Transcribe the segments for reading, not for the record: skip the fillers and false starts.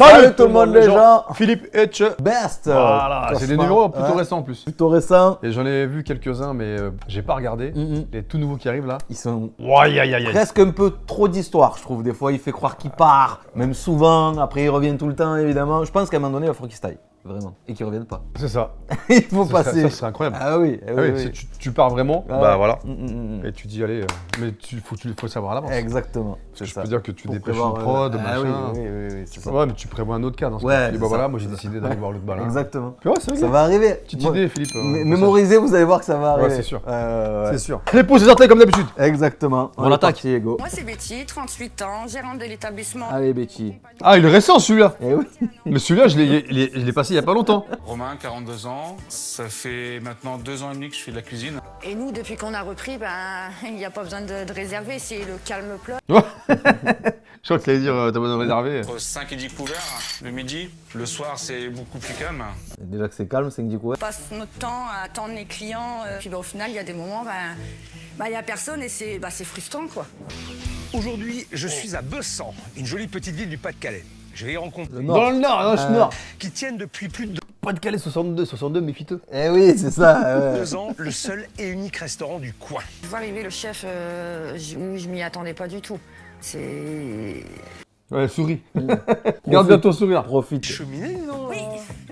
Salut tout le monde les gens. Philippe Etche. Best. Voilà, c'est des numéros plutôt récents en plus. Plutôt récents. Et j'en ai vu quelques-uns, mais j'ai pas regardé. Les tout nouveaux qui arrivent là. Ils sont Aïe. presque un peu trop d'histoire, je trouve. Des fois, il fait croire qu'il part, même souvent. Après, il revient tout le temps, évidemment. Je pense qu'à un moment donné, il va falloir qu'il se taille. Vraiment. Et qu'il revienne pas. C'est ça. Il faut passer. Ça serait incroyable. Ah oui. Si tu pars vraiment, Ah bah ouais. voilà. Et tu dis, allez, mais faut le savoir à l'avance. Exactement. C'est Je ça. peux dire que tu Faut dépêches prévoir, une prod, Ah machin. oui, c'est ça. Ouais, mais tu prévois un autre cas dans ce Ouais, cas. Tu dis, c'est bah ça. voilà, moi j'ai décidé d'aller voir l'autre balin. Exactement. Puis ouais, c'est Ça va arriver. Petite Moi, idée, Philippe. Mémorisez, vous allez voir que ça va arriver. Ouais, c'est sûr. Ouais. C'est sûr. Les pauses, c'est comme d'habitude. Exactement. On attaque. Parti, Ego. Moi, c'est Betty, 38 ans, gérante de l'établissement. Allez, Betty. Ah, il est récent celui-là. Eh oui. Mais celui-là, je l'ai passé il y a pas longtemps. Romain, 42 ans. Ça fait maintenant 2 ans et demi que je fais de la cuisine. Et nous, depuis qu'on a repris, il n'y a pas besoin de réserver, c'est le calme plat. Je crois que tu allais dire, t'as besoin de réserver. Entre 5 et 10 couverts le midi. Le soir, c'est beaucoup plus calme. Déjà que c'est calme, c'est que du coup, ouais. On passe notre temps à attendre les clients. Puis au final, il y a des moments, il n'y a personne et c'est frustrant, quoi. Aujourd'hui, je suis à Bessan, une jolie petite ville du Pas-de-Calais. Je vais y rencontrer Dans le nord, dans le nord. qui tiennent depuis plus de Pas-de-Calais 62, méfiteux. Eh oui, c'est ça. ouais. 2 ans le seul et unique restaurant du coin. Je vois arriver le chef, je m'y attendais pas du tout. C'est... Ouais, souris. Garde bien ton sourire. Profite. Cheminée, non? Oui,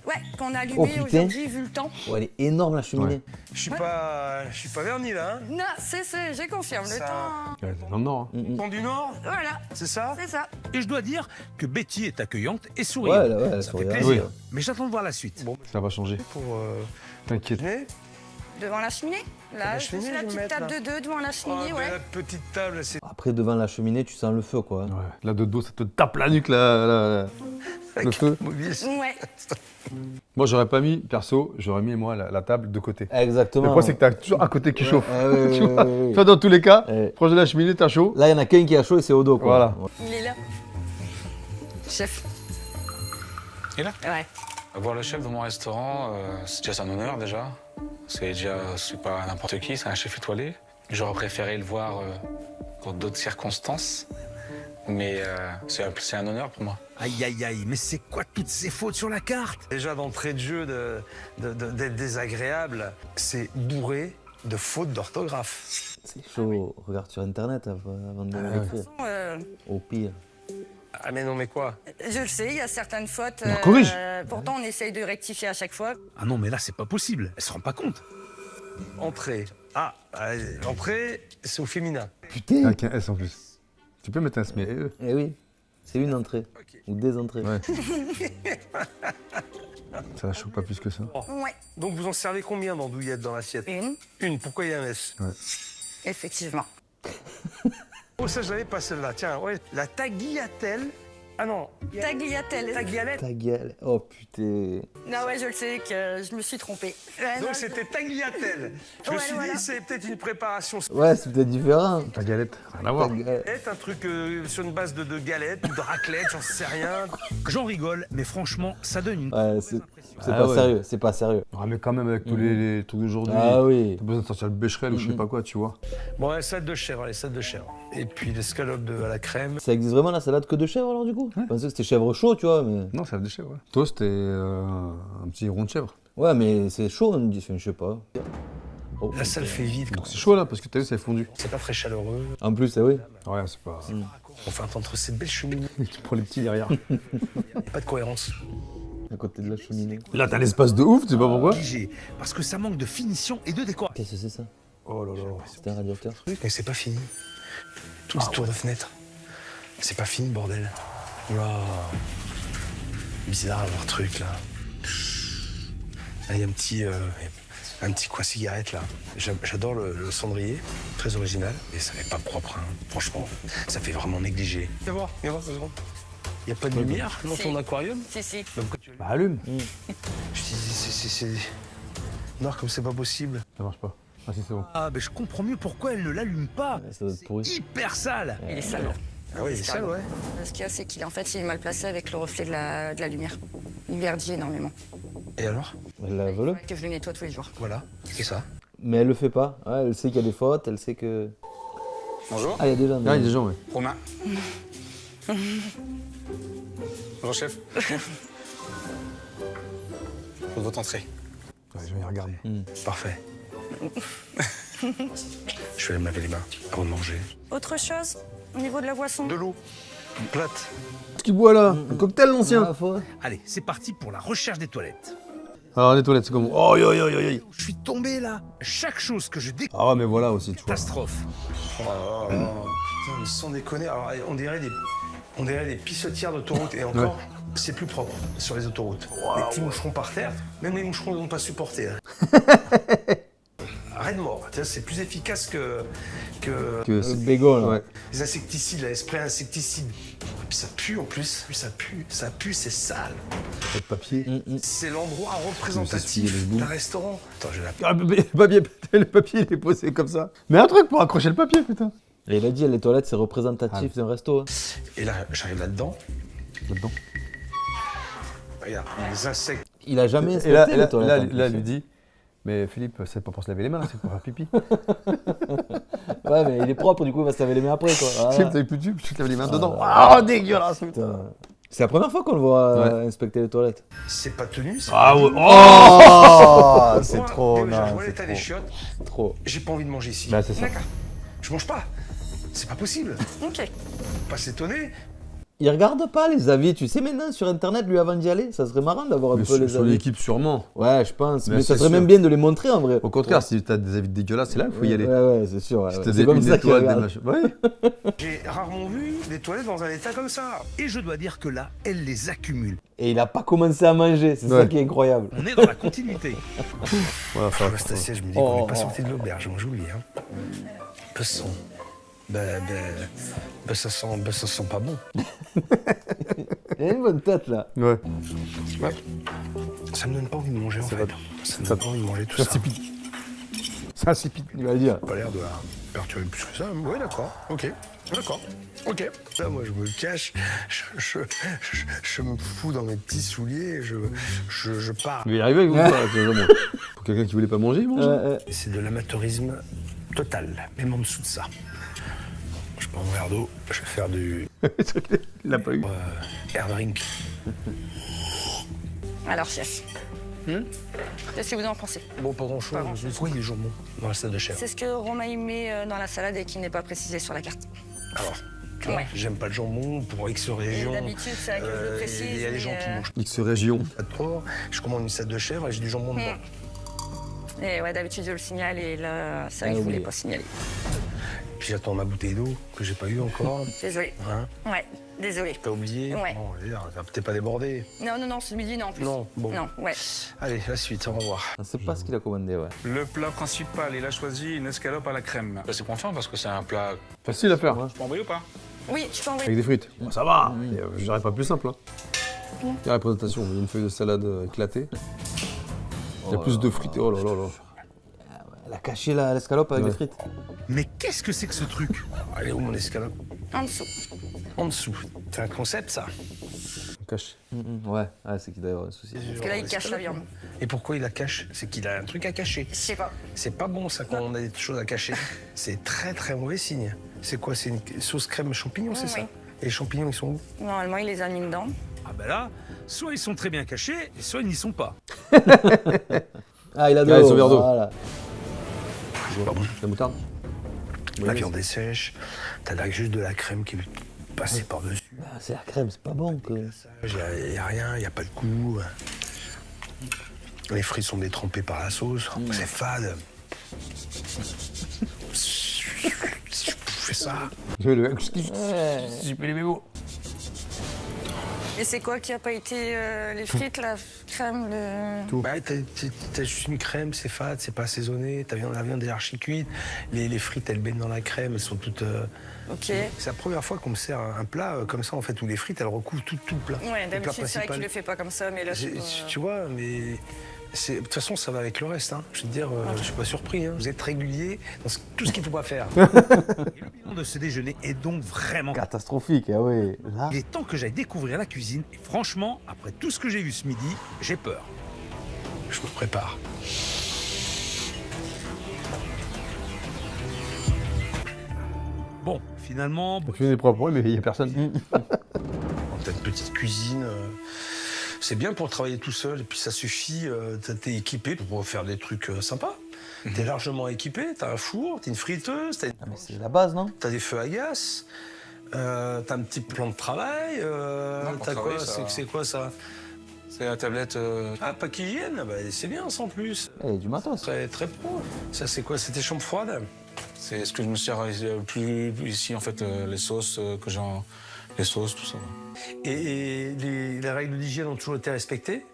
ouais, qu'on a allumé Oh, putain. aujourd'hui, vu le temps. Oh, elle est énorme la cheminée. Je suis pas verni là, hein? Non, je confirme, le Ça- temps... Ouais, dans le nord. Hein. Pont du Nord, Voilà, c'est ça? c'est ça. Et je dois dire que Betty est accueillante et Ouais, souriante. elle Ça sourit. fait hein. plaisir. Oui. Mais j'attends de voir la suite. Bon, Ça va changer. pour T'inquiète. dîner. Devant la cheminée. Là, La je cheminée, fais la je vais petite mettre, table là. de deux devant la Oh, cheminée, mais ouais. la petite table, c'est Après, devant la cheminée, tu sens le feu, quoi. Ouais. Là, de dos, ça te tape la nuque, là. Le feu. mobile. Ouais. Moi, j'aurais pas mis, perso, j'aurais mis, moi, la table de côté. Exactement. Le problème, c'est que t'as toujours un côté qui chauffe. Ouais, Tu vois. ouais. Toi, dans tous les cas, Ouais. proche de la cheminée, t'as chaud. Là, il y en a qu'un qui a chaud et c'est au dos, quoi. Voilà. Il est là. Chef. Il est là? Ouais. Voir le chef de mon restaurant, c'est déjà un honneur déjà. C'est pas n'importe qui, c'est un chef étoilé. J'aurais préféré le voir dans d'autres circonstances. Mais c'est un honneur pour moi. Aïe, mais c'est quoi toutes ces fautes sur la carte? Déjà d'entrée de jeu d'être désagréable, c'est bourré de fautes d'orthographe. C'est chaud. Regarde sur Internet avant de l'écrire. Au pire. Ah mais non mais quoi? Je le sais, il y a certaines fautes. On corrige. Pourtant, on essaye de rectifier à chaque fois. Ah non, mais là, c'est pas possible. Elle se rend pas compte. Entrée. Ah, entrée, c'est au féminin. Putain. Avec un S en plus. Tu peux mettre un S, mais Eh oui. C'est une entrée. Ok. Ou des entrées. ouais. Ça la choque pas plus que ça. Ouais. Donc vous en servez combien d'andouillettes dans l'assiette? Une, pourquoi il y a un S? Effectivement. Oh ça je l'avais pas celle-là, tiens, ouais. La tagliatelle. Ah non. Tagliatelle. Tagliatelle. Ta gueule. Oh putain. Non, ouais, je le sais que je me suis trompée. Ouais, Donc non, c'était tagliatelle. Je me Ouais, suis voilà. dit c'est peut-être une préparation. Ouais, c'est peut-être différent. Ta galette, rien à voir. Ta gueule. Un truc sur une base de galettes ou de raclette, j'en sais rien. J'en rigole, mais franchement, ça donne une Ouais, c'est Ah pas ouais. sérieux. C'est pas sérieux. Ah, mais quand même, avec tous les trucs d'aujourd'hui, Ah oui. t'as besoin de sortir le bécherel ou je sais pas quoi, tu vois. Bon, ouais, salade de chèvre, allez, salade de chèvre. Et puis l'escalope à la crème. Ça existe vraiment la salade que de chèvre alors du coup? Je pensais que c'était chèvre chaud, tu vois, mais. Non, ça a des chèvres, ouais. Toast et un petit rond de chèvre. Ouais, mais c'est chaud, on me dit, je sais pas. Oh, La salle fait vide, Donc c'est chaud là, parce que t'as vu, ça est fondu. c'est pas très chaleureux. En plus, ah oui. Ouais, c'est pas. Enfin, entre ces belles cheminées, Tu prends les petits derrière. y a pas de cohérence. À côté de la cheminée. Là, t'as l'espace de ouf, tu sais pas pourquoi. obligé, parce que ça manque de finition et de décoration. Qu'est-ce que c'est ça? Oh là là. C'est un radiateur. Mais c'est pas fini. Tous les tours de fenêtre. C'est pas fini, bordel. Oula. Bizarre leur truc là. Là, il y a un petit coin cigarette là. J'adore le cendrier, très original, mais ça n'est pas propre, hein. Franchement. Ça fait vraiment négligé. Viens voir, 2 secondes. Il n'y a pas de lumière dans ton aquarium? Si, si. Bah, allume. Je dis, c'est. Non, comme c'est pas possible. Ça marche pas. Ah, si, c'est bon. Ah, mais je comprends mieux pourquoi elle ne l'allume pas. Ouais, ça doit être pourri. Hyper sale. Il est sale. Ah oui, c'est ça, ouais. Ce qu'il y a, c'est qu'il est mal placé avec le reflet de la lumière. Il verdit énormément. Et alors? Elle veut le. Que je le nettoie tous les jours. Voilà, c'est ça. Mais elle le fait pas. Ouais, elle sait qu'il y a des fautes, elle sait que. Bonjour. Ah, il y a des gens. Ah, il y a des gens, ouais. Romain. Bonjour, chef. Pour votre entrée. Ouais, je vais y regarder. Parfait. Je vais aller me laver les mains avant de manger. Autre chose au niveau de la boisson? De l'eau. Plate. Ce qu'il boit là, un cocktail l'ancien. Ah, faut- Allez, c'est parti pour la recherche des toilettes. Alors les toilettes, c'est comme. Oh, yo, yo, yo, yo. Je suis tombé là. Chaque chose que je découvre, Ah ouais, mais voilà aussi, tu vois. catastrophe. Oh, putain, sans déconner. Alors, on dirait des pissotières d'autoroute. Et encore, c'est plus propre sur les autoroutes. Les petits moucherons par terre, même les moucherons ne vont pas supporter. Arrête de mort. Tu vois, c'est plus efficace que Que c'est- Bégon, là. Ouais. les insecticides, les sprays insecticides. Et puis ça pue en plus. Ça pue, c'est sale. Pas de papier. C'est l'endroit C'est représentatif stylé, le d'un restaurant. Attends, je vais la... Ah, le papier, il est posé comme ça. Mais un truc pour accrocher le papier, putain. Et il a dit, les toilettes, c'est représentatif d'un resto. Hein. Et là, j'arrive là-dedans. Là-dedans. Regarde, les insectes. Il a jamais Et inspecté là, les toilettes. en plus. là, lui dit. Mais Philippe, c'est pas pour se laver les mains, c'est pour faire pipi. Ouais, mais il est propre, du coup, il va se laver les mains après, quoi. Voilà. Philippe, t'avais plus de tube, tu te laves les mains dedans. Ah, dégueulasse, putain. Putain. C'est la première fois qu'on le voit inspecter les toilettes. C'est pas tenu. C'est Ah pas ouais. tenu. Oh, c'est Moi, trop. déjà, je Non, vois c'est l'état des trop. chiottes. Trop. J'ai pas envie de manger ici. Bah, c'est ça. D'accord. Je mange pas. C'est pas possible. Ok. Pas s'étonner. Il regarde pas les avis, tu sais, maintenant, sur Internet, lui, avant d'y aller. Ça serait marrant d'avoir un Mais peu les sur avis. l'équipe, sûrement. Ouais, je pense. Mais Mais ça c'est serait sûr. même bien de les montrer, en vrai. Au contraire, si t'as des avis dégueulasses, c'est là qu'il faut y aller. Ouais, c'est sûr. ouais, Si ouais. t'as C'est des comme une ça qu'il étoile, des regarde. machins. Ouais. J'ai rarement vu des toilettes dans un état comme ça. Et je dois dire que là, elle les accumule. Et il a pas commencé à manger, c'est ça Ouais. qui est incroyable. On est dans la continuité. Voilà, ça va. Anastasia, je me dis qu'on Oh, n'est pas oh. sorti de l'auberge, moi j'oublie. Hein. Besson. Ça sent pas bon. Il a une bonne tête, là. Ouais. Ouais. Ça me donne pas envie de manger en fait. Ça me donne pas envie de manger tout C'est ça. insipide. C'est insipide. Il va le dire. Pas l'air de la perturber plus que ça. Oui, d'accord. Ok. D'accord. Ok. Là, moi, je me cache. Je me fous dans mes petits souliers. Je pars. Il va y arriver avec vous ou pas, vraiment. Pour quelqu'un qui voulait pas manger, il mange. C'est de l'amateurisme total, même en dessous de ça. Je prends mon verre d'eau, je vais faire du Il l'a pas eu. air drink. Alors, chef. Qu'est-ce que vous en pensez? Bon, pas grand-chose. Pas grand-chose. Pourquoi il y a des jambons dans la salle de chef? C'est ce que Romain y met dans la salade et qui n'est pas précisé sur la carte. Alors, tu vois, Ouais. j'aime pas le jambon pour X régions. D'habitude, c'est vrai que je le précise. Il y a des gens mais, qui mangent X région. pas de porc. Je commande une salade de chèvre et j'ai du jambon dedans. Et ouais, d'habitude, je le signale et là, c'est vrai que je voulais pas signaler. Puis j'attends ma bouteille d'eau que j'ai pas eu encore. Désolé. Hein? Ouais, désolé. T'as oublié? Ouais. Bon, je veux dire, t'es pas débordé. Non, ce midi, non, en plus. Non, bon. Non, ouais. Allez, la suite, au revoir. On sait pas ce qu'il a commandé, ouais. Le plat principal, il a choisi une escalope à la crème. C'est confiant parce que c'est un plat. Facile à faire. Je peux envoyer ou pas? Oui, tu peux envoyer. Avec des frites. Bon, ça va. Je dirais pas plus simple. Hein. La représentation, il y a une feuille de salade éclatée. Il y a plus de frites. Oh là là là. Elle a caché l'escalope avec Ouais. les frites. Mais qu'est-ce que c'est que ce truc? Allez, où mon escalope? En dessous. En dessous. C'est un concept, ça. On cache. Ouais, c'est qu'il doit y avoir un souci. Parce que là, il cache la viande. Et pourquoi il la cache? C'est qu'il a un truc à cacher. Je sais pas. C'est pas bon, ça, quand on a des choses à cacher. C'est très, très mauvais signe. C'est quoi? C'est une sauce crème champignon, c'est ça? Oui. Et les champignons, ils sont où? Normalement, il les a mis dedans. Ah ben là, soit ils sont très bien cachés, soit ils n'y sont pas. Ah, il a de Ah, ils l'eau. sont verre d'eau. Voilà. C'est pas bon. La moutarde. La viande est sèche. T'as juste de la crème qui est passée par-dessus. Ah, c'est la crème, c'est pas bon. Que... Il n'y a rien, il n'y a pas de goût. Les frites sont détrempées par la sauce. C'est fade. Si je fais ça. Je vais le. J'ai pas les mémos. Et c'est quoi qui a pas été les frites, la crème, le... Bah, t'as juste une crème, c'est fade, c'est pas assaisonné. La viande est archi cuite. Les frites, elles baignent dans la crème, elles sont toutes. Ok. C'est la première fois qu'on me sert un plat comme ça, en fait, où les frites, elles recouvrent tout le plat. Ouais, Le plat d'habitude, c'est vrai que principal. tu le fais pas comme ça, mais là, je... Tu vois, mais. De toute façon, ça va avec le reste. Hein. Je veux dire, je suis pas surpris. Hein. Vous êtes régulier dans tout ce qu'il ne faut pas faire. Et le bilan de ce déjeuner est donc vraiment... Catastrophique, ah oui. Là, Il est temps que j'aille découvrir la cuisine. Et franchement, après tout ce que j'ai vu ce midi, j'ai peur. Je me prépare. Bon, finalement, La cuisine est propre, oui, mais il y a personne. t'as une petite cuisine. C'est bien pour travailler tout seul, et puis ça suffit, t'es équipé pour faire des trucs sympas. T'es largement équipé, t'as un four, t'as une friteuse, Ah, mais c'est la base, non? t'as des feux à gaz, t'as un petit plan de travail, pour t'as quoi, travailler, ça va. c'est quoi ça? C'est la tablette. Ah, pas qu'hygiène, bah, c'est bien sans plus. Eh, du matos. Très, très pro. Ça c'est quoi? C'était chambre froide? C'est ce que je me sers plus ici, en fait, les sauces que j'ai les sauces, tout ça. Et les règles d'hygiène ont toujours été respectées?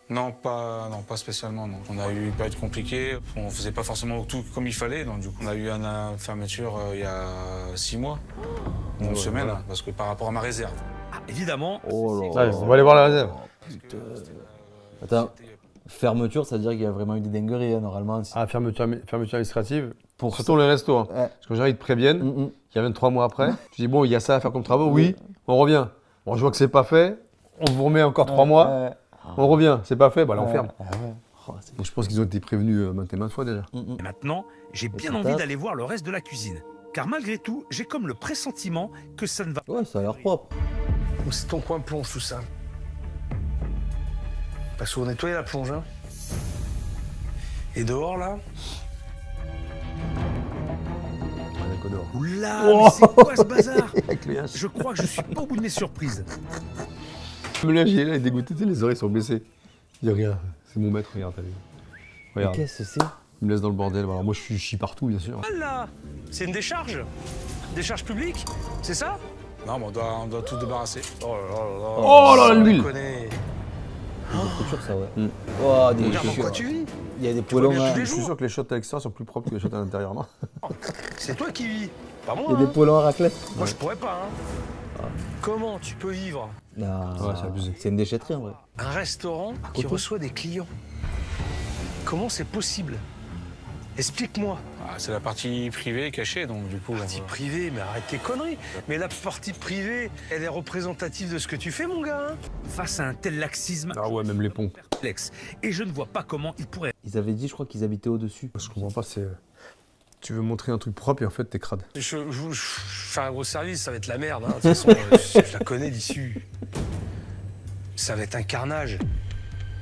Non, pas spécialement, non. On a eu une période compliquée, on faisait pas forcément tout comme il fallait, donc du coup, on a eu une fermeture il y a 6 mois, une semaine, voilà. parce que par rapport à ma réserve. Ah, évidemment, Oh là Allez, là. on va aller voir la réserve. Attends, fermeture, ça veut dire qu'il y a vraiment eu des dingueries, hein, normalement. Ah, fermeture administrative. Pour Surtout les restos. Hein. Ouais. Parce que genre, ils te préviennent, Mm, il y a 23 mois après. Tu dis, bon, il y a ça à faire comme travaux, oui, on revient. Bon, je vois que c'est pas fait, on vous remet encore 3 mois, Ouais. on revient, c'est pas fait, bah là on ferme. Ah ouais. Oh, c'est- Donc je pense qu'ils ont été prévenus maintes et maintes fois déjà. et maintenant, j'ai bien c'est envie top. d'aller voir le reste de la cuisine. Car malgré tout, j'ai comme le pressentiment que ça ne va Ouais, ça a l'air propre. Donc c'est ton coin plonge tout ça. Parce qu'on nettoie la plonge, hein. Et dehors là, Avec dehors. Oula, mais c'est quoi ce bazar? Avec les haches. Je crois que je suis pas au bout de mes surprises. Mais là, il est dégoûté, tu sais, les oreilles sont baissées. Il dit, regarde, c'est mon maître, regarde, t'as vu. Mais Regarde, qu'est-ce que c'est? il me laisse dans le bordel. Alors moi, je chie partout, bien sûr. là, c'est une décharge. Décharge publique, c'est ça? Non, mais on doit tout débarrasser. Oh là là là. Oh là là, Sans l'huile. déconner. Des coutures, ça, ouais. Oh, des Regarde dans quoi coutures. tu vis. Il y a des vois poilons bien à... tous les Je suis sûr que les shots à l'extérieur sont plus propres que les shots à l'intérieur, non? C'est toi qui vis. Pas moi. Il y a des hein. poilons à raclette. Moi je pourrais pas. Hein. Comment tu peux vivre Non, Ouais, c'est abusé. c'est une déchetterie, en vrai. un restaurant qui côté. reçoit des clients? Comment c'est possible? Explique-moi. Ah, c'est la partie privée cachée, donc du coup. Partie privée, mais arrête tes conneries. Mais la partie privée, elle est représentative de ce que tu fais, mon gars. Hein. Face à un tel laxisme, Ah ouais, même les ponts. perplexe. Et je ne vois pas comment il pourrait Ils avaient dit, je crois qu'ils habitaient au-dessus. Je comprends pas, c'est. Tu veux montrer un truc propre et en fait, t'es crade. Je fais un gros service, ça va être la merde. Hein. De toute façon, je la connais d'issue. Ça va être un carnage.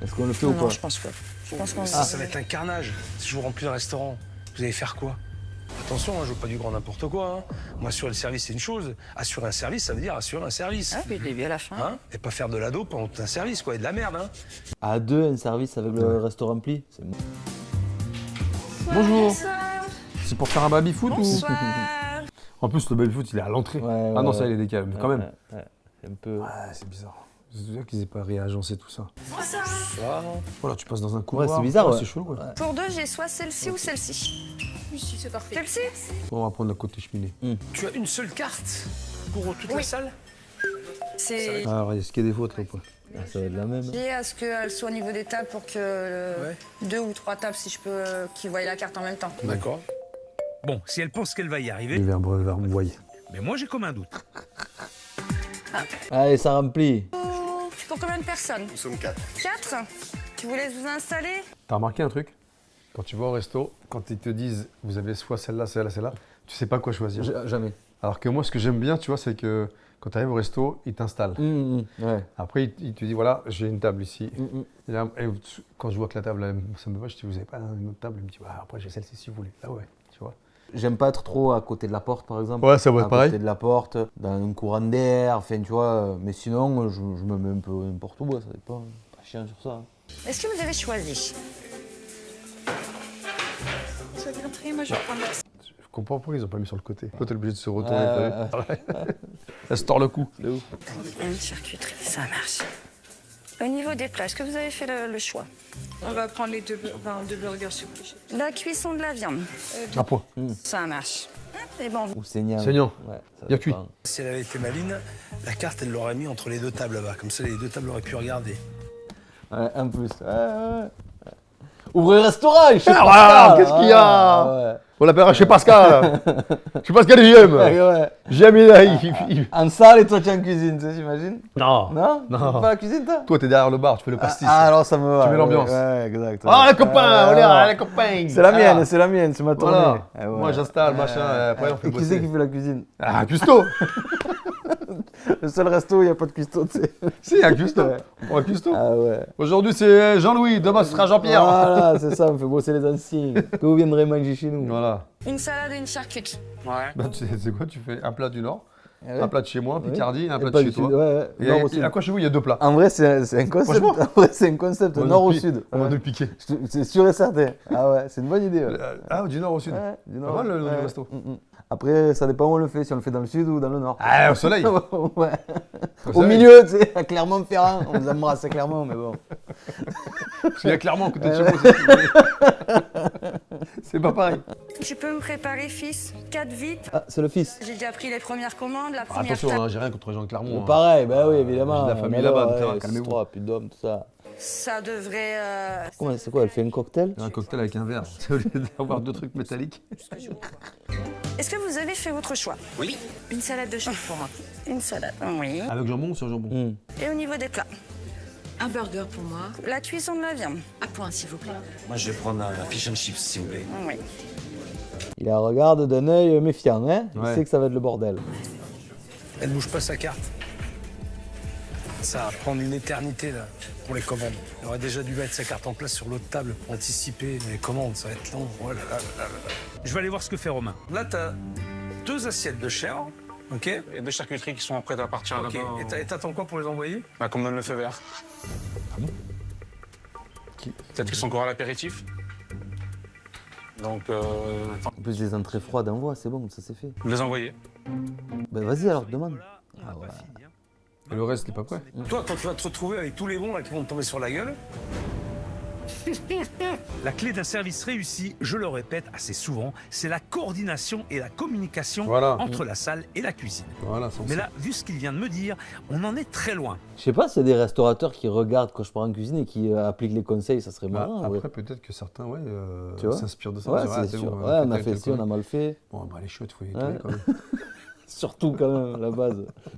Est-ce qu'on le fait ou Non, pas? je pense pas. Je pense qu'on Ça va être un carnage. Si je vous remplis le restaurant, vous allez faire quoi? Attention, hein, je veux pas du grand n'importe quoi. Hein. Moi, assurer le service, c'est une chose. Assurer un service, ça veut dire assurer un service. Ah, puis le début à la fin. Hein, et pas faire de l'ado pendant un service, quoi, et de la merde. Hein. À deux, un service avec le resto rempli. C'est bon. Bonjour. C'est pour faire un baby-foot ou. Bonsoir. En plus, le baby-foot, il est à l'entrée. Ouais, Ah non, ouais, ça, il ouais. est décalé, mais quand même. Ouais. C'est un peu... Ouais, c'est bizarre. C'est sûr qu'ils aient pas réagencé tout ça. Ah, Voilà, tu passes dans un couloir. c'est bizarre, ouais. C'est chelou, ouais. Pour deux, j'ai soit celle-ci ou celle-ci. Oui, c'est parfait. Celle-ci? On va prendre la côté cheminée. tu as une seule carte pour toute la salle? C'est Ah, alors, est-ce qu'il y a des fautes là ou pas? Ah, ça va être la même. lié à ce qu'elle soit au niveau des tables pour que deux ou trois tables, si je peux, qu'ils voient la carte en même temps. D'accord. Bon, si elle pense qu'elle va y Les arriver, verbes, vous voyez. mais moi j'ai comme un doute. Allez, ça remplit. Pour combien de personnes? Nous sommes 4. 4? Tu vous laisses vous installer? T'as remarqué un truc? Quand tu vas au resto, quand ils te disent vous avez soit celle-là, celle-là, celle-là, tu sais pas quoi choisir. Jamais. Alors que moi, ce que j'aime bien, tu vois, c'est que quand tu arrives au resto, ils t'installent. Ouais. Après, il te dit voilà, j'ai une table ici. Mm. Et là, quand je vois que la table, ça me va, je dis vous avez pas une autre table? Il me dit bah, après, j'ai celle-ci si vous voulez. Là, ouais, tu vois. J'aime pas être trop à côté de la porte, par exemple. Ouais, ça va être à pareil. côté de la porte, dans un courant d'air, enfin, tu vois. Mais sinon, je me mets un peu n'importe où, ça dépend. Pas chiant sur ça. Est-ce que vous avez choisi? Moi, je vais prendre la... Je comprends pourquoi ils ont pas mis sur le côté. Toi, t'es obligé de se retourner, t'as vu? Elle se tord le cou. Une charcuterie, ça marche. Au niveau des plats, est-ce que vous avez fait le choix? On va prendre les deux burgers s'il vous plaît. La cuisson de la viande, Un point. ça marche. Et bon, Ou saignant. Saignant. Ouais, ça Bien dépend. cuit. Si elle avait été maline, la carte, elle l'aurait mis entre les deux tables là-bas. Comme ça, les deux tables auraient pu regarder. Ouais, en plus. Ouais. Ouvrez le restaurant, chez Ah, Pascal. voilà, qu'est-ce qu'il y a Ah, On l'appellera chez Pascal. Chez Pascal et JM. ouais. JM, il... En salle et toi tu es en cuisine, tu sais, j'imagine. Non. Non? Non. Tu fais pas la cuisine, toi? Toi, t'es derrière le bar, tu fais le pastis. Alors ça me va. Tu mets l'ambiance. Ouais, exact. Ah, les copains, on est là, ouais. les copains. C'est la mienne, Ah. c'est ma tournée. Voilà. Eh ouais. Moi, j'installe, machin, après, on fait Et qui c'est bosser. qui fait la cuisine? Ah, Custo. Le seul resto où il n'y a pas de cuistot, tu sais. Si, il y a un cuistot. Ouais. Un cuistot. Ah ouais. Aujourd'hui, c'est Jean-Louis, demain, ce sera Jean-Pierre. Voilà, c'est ça, on fait bosser les anciens. Que vous viendrez manger chez nous. Voilà. Une salade et une charcute. Ouais. Bah, tu sais, c'est quoi? Tu fais un plat du Nord, Ah ouais. un plat de chez moi, Picardie, et un Et plat pas de chez du sud, toi. ouais. Et Nord au sud. à quoi chez vous, il y a 2 plats. En vrai, c'est un concept. Franchement. En vrai, c'est un concept On va nord au nous le sud. On va Ouais. nous le piquer. C'est sûr et certain. Ah ouais, c'est une bonne idée. Ouais. Ah, du Nord au Sud. Ouais, du Pas nord. mal le nom Ouais. du resto. Après, ça dépend où on le fait, si on le fait dans le sud ou dans le nord. Ah, au soleil. Ouais. Au Au soleil. milieu, tu sais, à Clermont-Ferrand. On vous embrasse à Clermont, mais bon. Parce qu'il y a clairement à côté de chez moi. c'est- C'est pas pareil. Tu peux me préparer, fils 4 vites. Ah, c'est le fils. J'ai déjà pris les premières commandes, la première Attention, table. hein, j'ai rien contre les gens de Clermont. hein. Pareil, bah oui, évidemment. J'ai de la famille Mais là-bas, alors, mais ça va, ouais, calmez-vous. c'est trois, puis d'hommes, tout ça. Ça devrait... Comment c'est quoi, elle fait un cocktail? Un cocktail avec un verre. Au lieu d'avoir 2 trucs métalliques. Est-ce que vous avez fait votre choix? Oui. Une salade de chef pour moi. Une salade. Oui. Avec jambon ou sans jambon? Et au niveau des plats? Un burger pour moi. La cuisson de la viande. À point, s'il vous plaît. Moi, je vais prendre un fish and chips, s'il vous plaît. Oui. Il la regarde d'un œil méfiant, hein. Il Ouais. sait que ça va être le bordel. Elle bouge pas sa carte. Ça va prendre une éternité, là, pour les commandes. Elle aurait déjà dû mettre sa carte en place sur l'autre table pour anticiper les commandes. Ça va être long. Oh là là là là là. Je vais aller voir ce que fait Romain. Là, t'as 2 assiettes de chèvre, ok? Et 2 charcuteries qui sont prêtes à partir Ok. là-bas. Et t'attends quoi pour les envoyer? Bah, qu'on me donne le feu vert. Peut-être qu'ils sont encore à l'apéritif. Donc, En plus, des entrées froides envoie, c'est bon, ça c'est fait. les envoyer. Ben vas-y alors, demande. Ah ouais. Et le reste, il est pas prêt. Toi, quand tu vas te retrouver avec tous les bons là qui vont te tomber sur la gueule, La clé d'un service réussi, je le répète assez souvent, c'est la coordination et la communication Voilà. entre la salle et la cuisine. Voilà, sans Mais là, vu ce qu'il vient de me dire, on en est très loin. Je sais pas s'il y a des restaurateurs qui regardent quand je pars en cuisine et qui appliquent les conseils, ça serait marrant. Après, ouais. peut-être que certains ouais, Tu vois s'inspirent de ça. Ouais, Ils disent, c'est c'est sûr. bon, Ouais, on a peut-être fait avec ci, on a le mal fait. Bon, bah, elle est chouette, faut y Ouais. aller quand même. Surtout quand même, la base.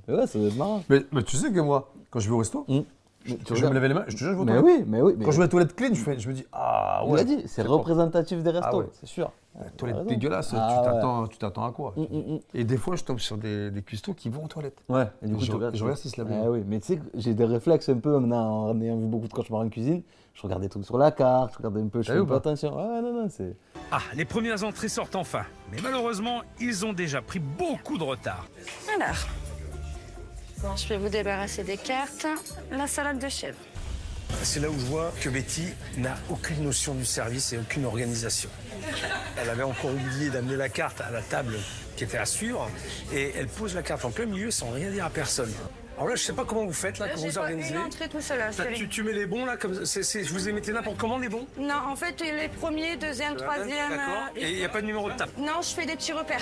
Mais ouais, ça doit être marrant. Mais tu sais que moi, quand je vais au resto, Tu je vais me regardes. laver les mains, je te jure, je vais aux Mais toilettes. oui, mais oui. Mais Quand je vais aux toilettes clean, je me dis, ah il ouais. l'a dit, c'est propre. représentatif des restos, Ah ouais. c'est sûr. La toilette raison. dégueulasse, Ah tu t'attends à quoi? Et des fois, je tombe sur des cuistots qui vont aux toilettes. Ouais, et du coup, je tu regardes. regarde s'ils se lavent les mains. Ah oui, mais tu sais que j'ai des réflexes un peu maintenant en ayant vu beaucoup de cauchemars en cuisine. Je regarde des trucs sur la carte, je regarde un peu, je T'as fais vu un ou peu pas attention. Ouais, non, c'est. Ah, les premières entrées sortent enfin. Mais malheureusement, ils ont déjà pris beaucoup de retard. Alors, bon, je vais vous débarrasser des cartes. La salade de chèvre. c'est là où je vois que Betty n'a aucune notion du service et aucune organisation. Elle avait encore oublié d'amener la carte à la table qui était à suivre et elle pose la carte en plein milieu sans rien dire à personne. Alors là, je sais pas comment vous faites là, quand J'ai vous pas organisez. une entrée tout seul, là, Ça, chérie. tu mets les bons là, comme je vous ai mettez n'importe comment les bons. Non, en fait, les premiers, deuxième, troisième. D'accord. Et il n'y a pas de numéro de table. Non, je fais des petits repères.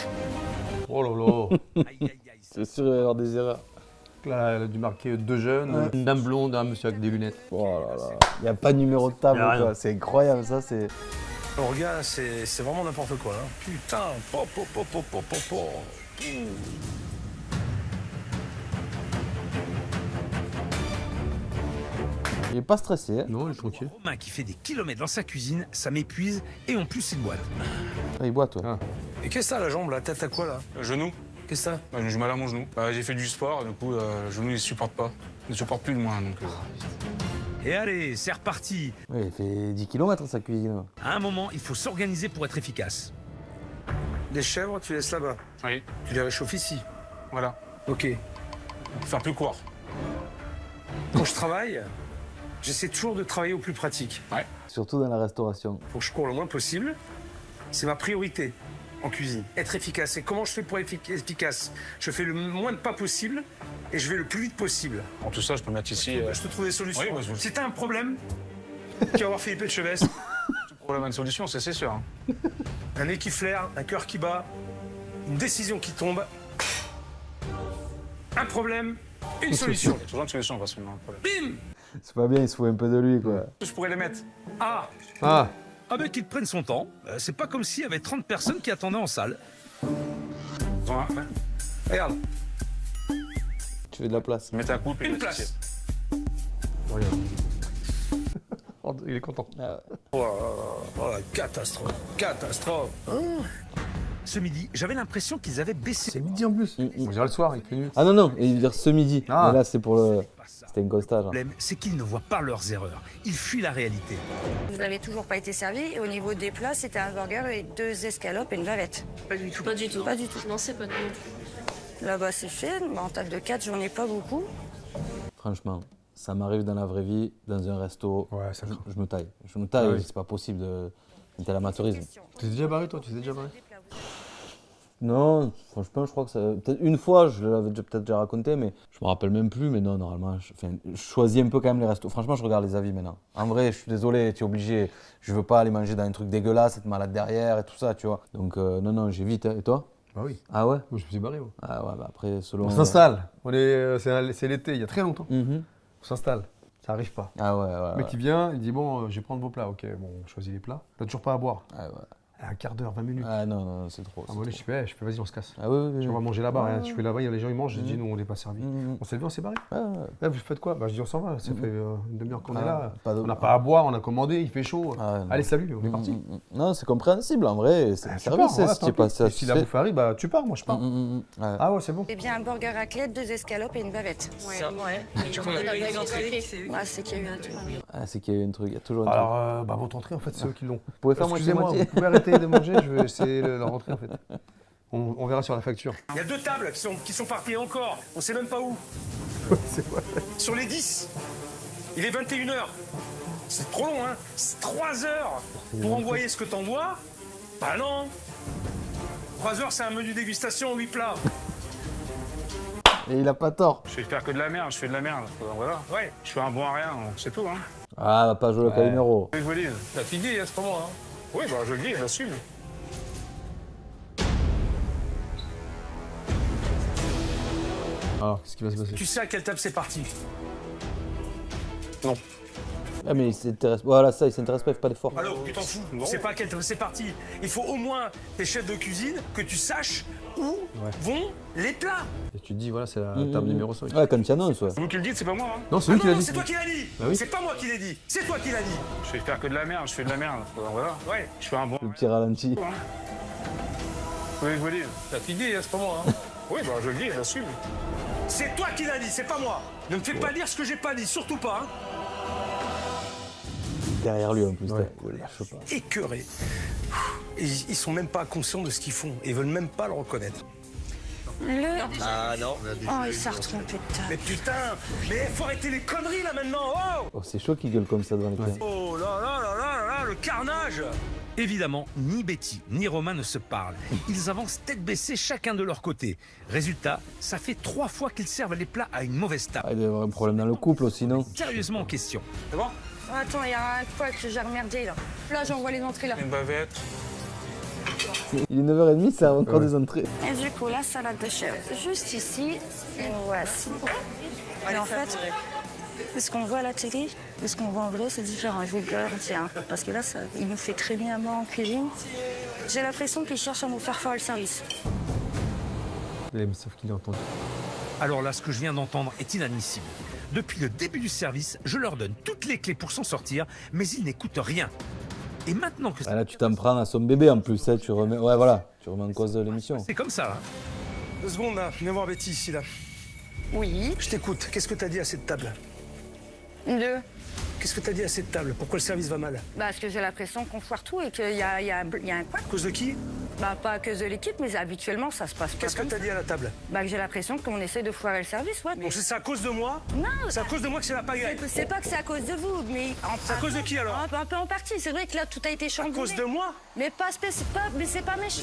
Oh là là. Aïe, aïe, aïe. C'est sûr, il va y avoir des erreurs. Là, elle a dû marquer 2 jeunes, une dame blonde, un monsieur avec des lunettes. Oh là là. Il n'y a pas de numéro de table, Y a rien. quoi. C'est incroyable, ça, c'est. Alors gars, c'est vraiment n'importe quoi là. Putain, po. Il est pas stressé, hein. Non, elle est tranquille. Romain qui fait des kilomètres dans sa cuisine, ça m'épuise et en plus il boite. Ah, il boit, toi. Ah. Et qu'est-ce que t'as la jambe là? T'as quoi là? Genou. Qu'est-ce que t'as? Bah, j'ai mal à mon genou. Bah, j'ai fait du sport, du coup, le genou, il supporte pas. Il ne supporte plus de moins. Donc, Et allez, c'est reparti. Ouais, il fait 10 km sa cuisine. À un moment, il faut s'organiser pour être efficace. Les chèvres, tu laisses là-bas. Oui, Tu les réchauffes ici. voilà. Ok. Faut faire plus court. Quand je travaille, j'essaie toujours de travailler au plus pratique. Surtout dans la restauration. Faut que je cours le moins possible. C'est ma priorité en cuisine. Être efficace. Et comment je fais pour être efficace? Je fais le moins de pas possible et je vais le plus vite possible. Pour tout ça, je peux mettre ici. Je te trouve des solutions. Oui, bah, Si t'as un problème, tu vas voir Philippe Etchebest. Problème à une solution, c'est sûr. Hein. Un nez qui flaire, un cœur qui bat, une décision qui tombe, un problème, une solution. Il y a toujours une solution, parce qu'on a un problème. Bim! C'est pas bien, il se fout un peu de lui, quoi. Je pourrais les mettre. Ah! Ah, Ah ben qu'il prenne son temps. C'est pas comme s'il y avait 30 personnes qui attendaient en salle. Ouais. Regarde, Tu fais de la place. Mettez un coup, puis une mettez place. ici. regarde. Il est content. Ah, Oh, la catastrophe, catastrophe. Ce midi, j'avais l'impression qu'ils avaient baissé. C'est midi en plus. On dirait le soir, il fait nuit. Ah non, non, il veut dire ce midi. Ah. Mais là, c'est pour le. C'est pas ça. C'était une constage. Le problème, c'est qu'ils ne voient pas leurs erreurs. Ils fuient la réalité. Vous n'avez toujours pas été servi. Et au niveau des plats, c'était un burger et 2 escalopes et une bavette. Pas du tout. Pas du tout. Pas du tout. Non, c'est pas du tout. Là-bas, c'est fait. Mais en table de 4, j'en ai pas beaucoup. Franchement, ça m'arrive dans la vraie vie, dans un resto. Ouais, ça craint. Je me taille. Je me taille, Ah oui. c'est pas possible de. Un tel amateurisme. Tu t'es déjà barré, toi? Tu t'es déjà barré? Non, franchement, je crois que ça. Peut-être une fois, je l'avais peut-être déjà raconté, mais je me rappelle même plus. Mais non, normalement, je choisis un peu quand même les restos. Franchement, je regarde les avis maintenant. En vrai, je suis désolé, tu es obligé. Je veux pas aller manger dans un truc dégueulasse, être malade derrière et tout ça, tu vois. Donc, non, non, j'évite. Hein. Et toi? Bah oui. Ah ouais? Moi, je me suis barré, moi. Ah ouais, bah après, selon. On s'installe. C'est l'été, il y a très longtemps. Mhm. On s'installe. Ça arrive pas. Ah ouais, ouais. Le mec, il vient, il dit bon, je vais prendre vos plats. Ok, bon, on choisit les plats. T'as toujours pas à boire. Ah ouais. Un quart d'heure, 20 minutes. Ah non, non, c'est trop. À un moment donné, je fais, vas-y, on se casse. Ah oui, oui, oui. On va manger là-bas. Ouais. Hein. Je fais là-bas, il y a les gens, ils mangent. J'ai dit, nous, on n'est pas servis. Mhm. On s'est levé, on s'est barré. Ah, ouais. Là, vous faites quoi? Bah, je dis, on s'en va. Ça fait une demi-heure qu'on est Ah, là. pas de- On n'a pas à boire, on a commandé, il fait chaud. Ah ouais, non. Allez, salut, on est parti. Non, c'est compréhensible en vrai. C'est un Tu service, pars, voilà, si tu tant es pas pis. Et si la bouffe arrive, bah, tu pars, moi, je pars. Ouais. Ah ouais, c'est bon. Eh bien, un burger raclette, 2 escalopes et une bavette. Ouais. Du coup, on a les entrées. Ah, c'est qu'il y a eu un truc. Ah, c'est qu'il y a eu un truc, il y a toujours un truc. Alors, bah, votre entrée, en fait, c'est eux qui l'ont. Vous pouvez faire Excusez-moi, moitié-moitié. vous pouvez arrêter de manger, je vais essayer leur entrée, en fait. On verra sur la facture. Il y a 2 tables qui sont parties encore. On sait même pas où. C'est vrai. Sur les 10. Il est 21h. C'est trop long, hein. C'est 3 heures pour envoyer ce que t'envoies. Bah non. 3 heures, c'est un menu dégustation, 8 plats. Et il a pas tort. Je vais faire que de la merde, je fais de la merde. Voilà. Ouais. Je suis un bon à rien, c'est tout. Hein. Ah, va pas jouer au Calimero. Je vous le dis, t'as fini, c'est pas moi. Hein. Oui, bah je le dis, j'assume. Alors, qu'est-ce qui va se passer? Tu sais à quelle table c'est parti? Ah, mais il s'intéresse. Voilà, ça, il s'intéresse pas, il fait pas d'effort. Alors, tu t'en fous. Tu sais pas à quelle table c'est parti. Il faut au moins, tes chefs de cuisine, que tu saches où vont les plats. Et tu te dis, voilà, c'est la table numéro 5. Ouais, comme tu annonces, ouais. C'est vous qui le dites, c'est pas moi. Hein. Non, c'est Ah lui qui l'a non, dit. c'est toi qui l'as dit. Bah oui. C'est pas moi qui l'ai dit. C'est toi qui l'as dit. Je vais faire que de la merde, je fais de la merde. Voilà. Ouais. Je suis un bon. Le petit ralenti. Hein. Oui, je vous le dis, t'as fini, c'est pas moi. Hein. Oui, bah je le dis, j'assume. C'est toi qui l'as dit, c'est pas moi. Ne me fais pas dire ce que j'ai pas dit, surtout pas. Hein. Derrière lui en plus. Ouais. Il lâche pas. Écœurés. Ils sont même pas conscients de ce qu'ils font. Ils veulent même pas le reconnaître. Ah non. Oh, il s'est retrompé de table. Mais putain, mais faut arrêter les conneries là maintenant. Oh, Oh, c'est chaud qu'il gueule comme ça devant les clients. oh là là là là là, le carnage. Évidemment, ni Betty ni Romain ne se parlent. Ils avancent tête baissée chacun de leur côté. Résultat, ça fait 3 fois qu'ils servent les plats à une mauvaise Ah, table. il doit y avoir un problème dans le couple aussi, non? Sérieusement en question. C'est bon? Attends, il y a un quoi que j'ai remerdé là. Là, j'envoie les entrées là. Une bavette. Il est 9h30, ça a encore des entrées. Et du coup, la salade de chèvre, juste ici. Et voici. Et en fait, ce qu'on voit à la télé et ce qu'on voit en vrai, c'est différent. Je vous le garantis. Hein. Parce que là, ça, il nous fait très bien à moi en cuisine. J'ai l'impression qu'il cherche à nous faire le service. Sauf qu'il a entendu. Alors là, ce que je viens d'entendre est inadmissible. Depuis le début du service, je leur donne toutes les clés pour s'en sortir, mais ils n'écoutent rien. Et maintenant que Ah, là, tu t'en prends à son bébé en plus, hein, tu remets. Ouais, voilà, tu remets en cause l'émission. c'est comme ça, hein. 2 secondes là, viens voir Betty ici là. Oui. Je t'écoute, qu'est-ce que t'as dit à cette table? 2. Qu'est-ce que t'as dit à cette table? Pourquoi le service va mal? Parce que j'ai l'impression qu'on foire tout et qu'il y a un quoi. À cause de qui? Bah, pas à cause de l'équipe, mais habituellement, ça se passe pas Qu'est-ce que comme t'as ça. dit à la table? Bah, que j'ai l'impression qu'on essaie de foirer le service, ouais. Mais... Bon, c'est à cause de moi? Non, C'est à cause de moi que c'est la pagaille. c'est pas que c'est à cause de vous, mais... C'est à cause de qui alors? Un peu en partie. C'est vrai que là, tout a été À chamboulé. cause de moi? Mais pas mais c'est pas méchant.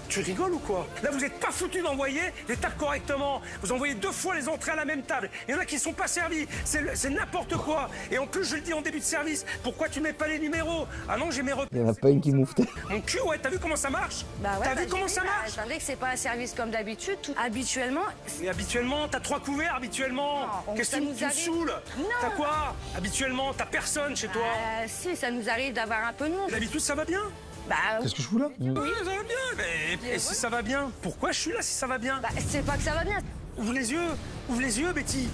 Tu rigoles ou quoi? Là, vous êtes pas foutu d'envoyer les tables correctement. Vous envoyez 2 fois les entrées à la même table. Il y en a qui sont pas servis. C'est n'importe quoi. Et en plus, je le dis en début de service. Pourquoi tu mets pas les numéros? Ah non, j'ai mes repères. Il n'y en a pas une qui mouftait. Mon cul, ouais, t'as vu comment ça marche? Bah ouais, T'as bah, vu comment j'ai ça vu, marche? C'est vrai que c'est pas un service comme d'habitude. Habituellement, Et habituellement, t'as 3 couverts, habituellement. Non, Qu'est-ce ça que nous tu me arrive. saoules? Non. T'as quoi? Habituellement, t'as personne chez toi. si, ça nous arrive d'avoir un peu de monde. D'habitude, ça va bien? Bah, Qu'est-ce que je fous là? Oui, ça va bien. Mais et si ça va bien? Pourquoi je suis là si ça va bien? bah, c'est pas que ça va bien. Ouvre les yeux, Betty.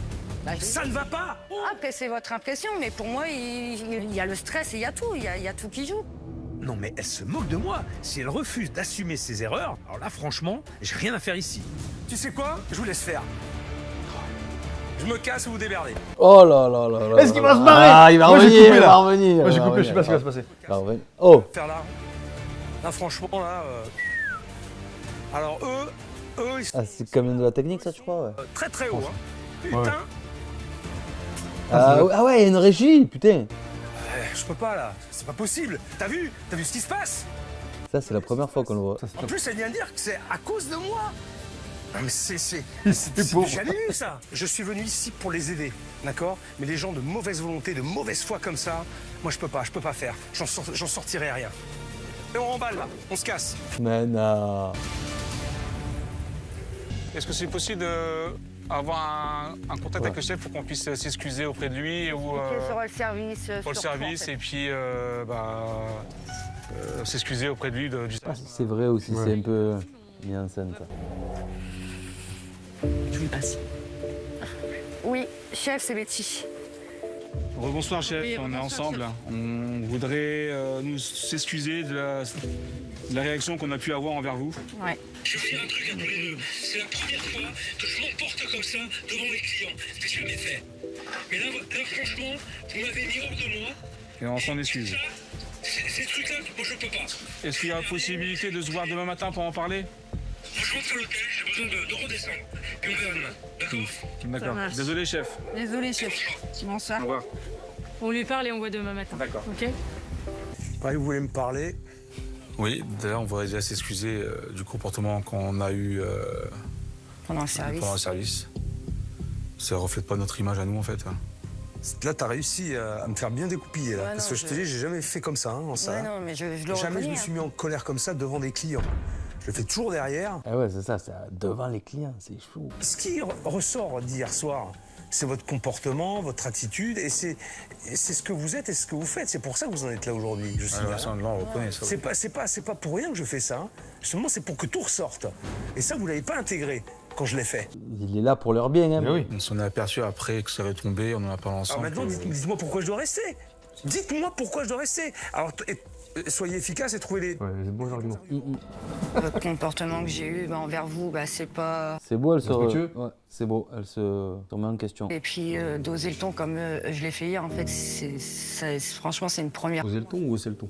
Bah, Ça ne va pas. Après, c'est votre impression, mais pour moi, il y a le stress et il y a tout. Il y a tout qui joue. Non mais elle se moque de moi. Si elle refuse d'assumer ses erreurs, alors là franchement, j'ai rien à faire ici. Tu sais quoi? Je vous laisse faire. Je me casse ou vous démerdez. Oh là là là là. Est-ce qu'il va se barrer? Ah, il va Moi, j'ai revenir, coupé, il là. va revenir. Moi j'ai il va coupé, je sais pas ce qui va se revenir. passer. Il va revenir. Oh. Faire là. Là franchement là. Alors eux ils sont Ah, c'est quand même de la technique, ça, tu crois, ouais. très très haut. Hein. Putain. Ouais. Ah ouais, il y a une régie, putain. Je peux pas là. C'est pas possible. T'as vu ce qui se passe? Ça, c'est la première fois qu'on le voit. En plus, elle vient de dire que c'est à cause de moi. Non mais c'est pauvre. jamais vu ça. Je suis venu ici pour les aider, d'accord? Mais les gens de mauvaise volonté, de mauvaise foi comme ça, moi je peux pas faire. J'en sortirai rien. Et on remballe là, on se casse. Mais non. Est-ce que c'est possible d'avoir un contact avec le chef pour qu'on puisse s'excuser auprès de lui ou Sur le service. pour le service et puis s'excuser auprès de lui du Ah, c'est vrai aussi, c'est un peu mis en scène, ça. Je lui passe. Oui, chef, c'est Betty. Rebonsoir chef, Oui, on est rebonsoir, ensemble. On voudrait nous s'excuser de la réaction qu'on a pu avoir envers vous. Ouais. Je vais dire un truc à tous les deux. C'est la première fois que je m'emporte comme ça devant les clients. C'est jamais fait. Mais là franchement, vous m'avez mis hors de moi. Et on s'en excuse. Ces trucs-là, moi je peux pas. Est-ce qu'il y a possibilité de se voir demain matin pour en parler? Je rentre à l'hôtel, j'ai besoin de redescendre. Puis on verra demain. D'accord? D'accord. marche. Désolé chef. Désolé, chef. Bonsoir. Au revoir. On lui parle et on voit demain matin. D'accord. Ok? Vous voulez me parler? Oui, d'ailleurs on voudrait déjà s'excuser du comportement qu'on a eu Pendant le service. pendant le service. Ça reflète pas notre image à nous en fait. Là, t'as réussi à me faire bien découpiller, là. Ouais, parce non, que je te dis, j'ai jamais fait comme ça, hein, en ça. Ouais, non, mais je le Jamais reconnais. je me suis mis en colère comme ça devant des clients. Je le fais toujours derrière. Ah ouais, c'est ça, c'est devant les clients, c'est chaud. Ce qui ressort d'hier soir, c'est votre comportement, votre attitude, et c'est ce que vous êtes et ce que vous faites. C'est pour ça que vous en êtes là aujourd'hui. Je signale. on reconnaît ça. C'est pas pour rien que je fais ça. Hein. Justement, c'est pour que tout ressorte. Et ça, vous l'avez pas intégré quand je l'ai fait. Il est là pour leur bien, hein. Mais oui. On s'en est aperçu après que ça avait tombé, on en a parlé Alors ensemble. maintenant, dites-moi pourquoi je dois rester. Dites-moi pourquoi je dois rester. Alors, soyez efficace et trouvez les... Ouais, c'est de bons arguments. Le comportement que j'ai eu envers vous, c'est pas. C'est beau, elle se... Respectueux. Ouais, c'est beau, elle se remet en question. Et puis d'oser le ton comme je l'ai fait hier, en fait, franchement, c'est une première. Poser le ton ou hausser le ton?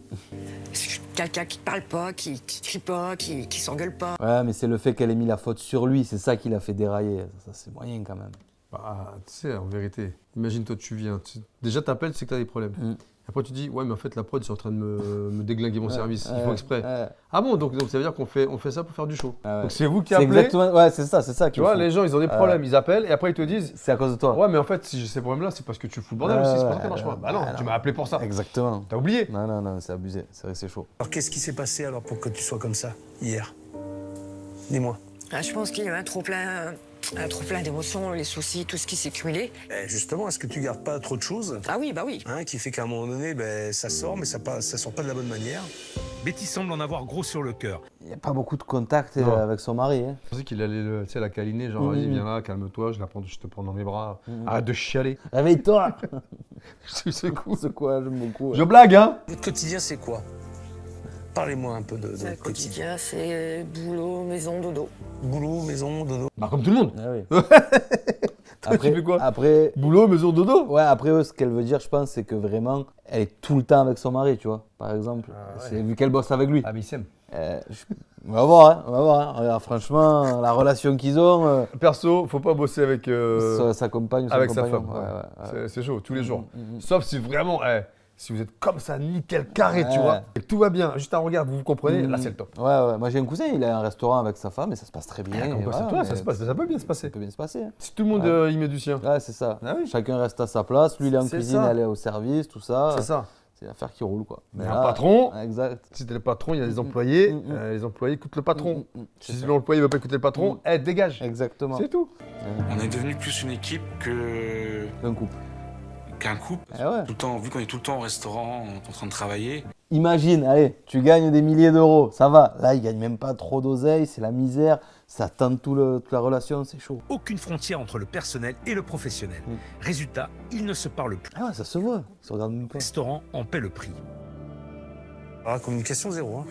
Quelqu'un qui parle pas, qui crie pas, qui s'engueule pas. Ouais, mais c'est le fait qu'elle ait mis la faute sur lui, c'est ça qui l'a fait dérailler. Ça, c'est moyen quand même. Bah, tu sais, en vérité, imagine toi, tu viens. Déjà, t'appelles, c'est que t'as des problèmes. Après, tu dis, ouais, mais en fait, la prod, ils sont en train de me déglinguer mon service. Ils font exprès. Ah bon, donc ça veut dire qu'on fait ça pour faire du show. Ouais. Donc c'est vous qui C'est appelez. exactement... Ouais, c'est ça. Tu vois, les gens, ils ont des problèmes, ils appellent et après ils te disent, C'est à cause de toi. ouais, mais en fait, si j'ai ces problèmes-là, c'est parce que tu fous le bordel aussi, c'est pour ça que ça marche pas. Bah non, ouais, tu non. m'as appelé pour ça. Exactement. T'as oublié. Non, c'est abusé. C'est vrai que c'est chaud. Alors, qu'est-ce qui s'est passé alors pour que tu sois comme ça, hier? Dis-moi. Je pense qu'il y a un trop plein d'émotions, les soucis, tout ce qui s'est cumulé. Justement, est-ce que tu gardes pas trop de choses Ah oui, bah oui. qui fait qu'à un moment donné, ça sort, mais ça sort pas de la bonne manière? Betty semble en avoir gros sur le cœur. Il n'y a pas beaucoup de contact Non. avec son mari. Hein. Je pensais qu'il allait la câliner, genre, vas-y, viens là, calme-toi, je te prends dans mes bras. Arrête de chialer. Réveille-toi. Je te secoue. C'est quoi, j'aime beaucoup. Je blague, hein. Votre quotidien, c'est quoi? Parlez-moi un peu de Le votre quotidien. quotidien, c'est boulot, maison, dodo. Boulot, maison, dodo. Bah, comme tout le monde. Ah oui. Toi, tu fais quoi? Après, Boulot, maison, dodo. ouais, après, ce qu'elle veut dire, je pense, c'est que vraiment, elle est tout le temps avec son mari, tu vois. Par exemple, vu qu'elle bosse avec lui. Ah, mais il s'aime. On va voir, hein, on va voir. Hein. Regarde, franchement, la relation qu'ils ont, Perso, faut pas bosser avec, sa compagne, son avec sa compagnon. femme. Ouais. C'est chaud, tous les jours. Sauf si vraiment, si vous êtes comme ça, nickel, carré, tu Ouais. vois, et que tout va bien, juste un regard, vous comprenez, là, c'est le top. Ouais. Moi, j'ai un cousin, il a un restaurant avec sa femme et ça se passe très bien. Comme et quoi, voilà, c'est toi, mais ça peut bien se passer. ça peut bien se passer. Hein. Si tout le monde y met du sien. Ouais, c'est ça. Ah oui. Chacun reste à sa place. Lui, il est en C'est cuisine, ça. elle est au service, tout ça. C'est ça. C'est l'affaire qui roule, quoi. Mais un patron, Exact. si t'es le patron, il y a des employés, les employés écoutent le patron. Si l'employé ne veut pas écouter le patron, dégage. Exactement. C'est tout. On est devenu plus une équipe Un couple. qu'un couple. Eh ouais. Tout le temps, vu qu'on est tout le temps au restaurant, on est en train de travailler. Imagine, allez, tu gagnes des milliers d'euros, ça va. Là, il gagne même pas trop d'oseille, c'est la misère, ça tente toute la relation, c'est chaud. Aucune frontière entre le personnel et le professionnel. Résultat, ils ne se parlent plus. Ah ouais, ça se voit, ça regarde même Le pas. restaurant en paie le prix. Alors la communication, zéro. Hein.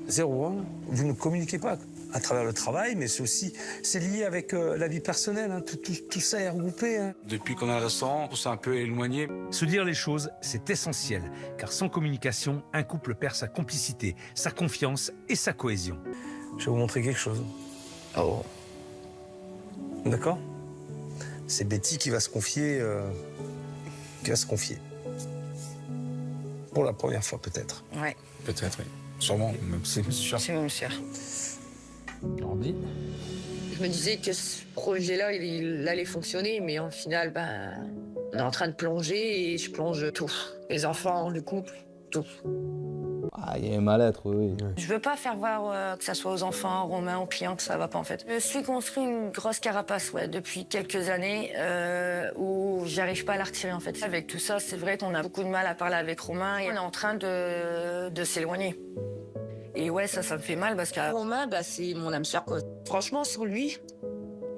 Zéro. Hein. Vous ne communiquez pas à travers le travail, mais c'est lié avec la vie personnelle. Hein. Tout ça est regroupé. Hein. Depuis qu'on a le restaurant, on s'est un peu éloigné. Se dire les choses, c'est essentiel, car sans communication, un couple perd sa complicité, sa confiance et sa cohésion. Je vais vous montrer quelque chose. Oh. D'accord? C'est Betty qui va se confier. Pour la première fois, peut-être. Ouais, Peut-être, oui. Sûrement, même c'est sûr. c'est même sûr. Ordi. Je me disais que ce projet-là, il allait fonctionner, mais en final, on est en train de plonger et je plonge tout. Les enfants, le couple, tout. Ah, il y a un mal-être, oui. Je veux pas faire voir que ça soit aux enfants, aux Romains, aux clients, que ça va pas en fait. Je suis construit une grosse carapace, depuis quelques années, où j'arrive pas à la retirer en fait. Avec tout ça, c'est vrai qu'on a beaucoup de mal à parler avec Romain et on est en train de s'éloigner. Et ouais, ça me fait mal parce que Romain, c'est mon âme sœur, quoi. Franchement, sans lui,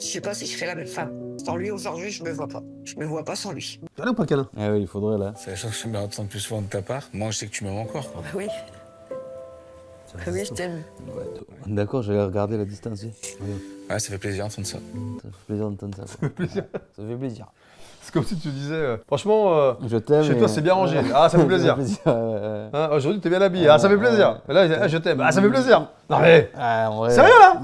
je sais pas si je serais la même femme. Sans lui, aujourd'hui, je me vois pas. Je me vois pas sans lui. Câlin ou pas câlin? Ah oui, il faudrait là. C'est la chose que j'aimerais entendre plus souvent de ta part. Moi, je sais que tu m'aimes encore, quoi. oui. Oui, je t'aime. D'accord, je vais regarder la distance. Oui. Ouais, ça fait plaisir d'entendre ça. Ça fait plaisir d'entendre ça. Ça fait plaisir. Ça fait plaisir. C'est comme si tu disais, franchement, Je t'aime. chez toi, c'est bien rangé. Ah, ça fait plaisir. Hein, aujourd'hui, t'es bien habillé. Ah, ça fait plaisir. Là, je t'aime. Ah, ça fait plaisir. Non, mais. Sérieux, là?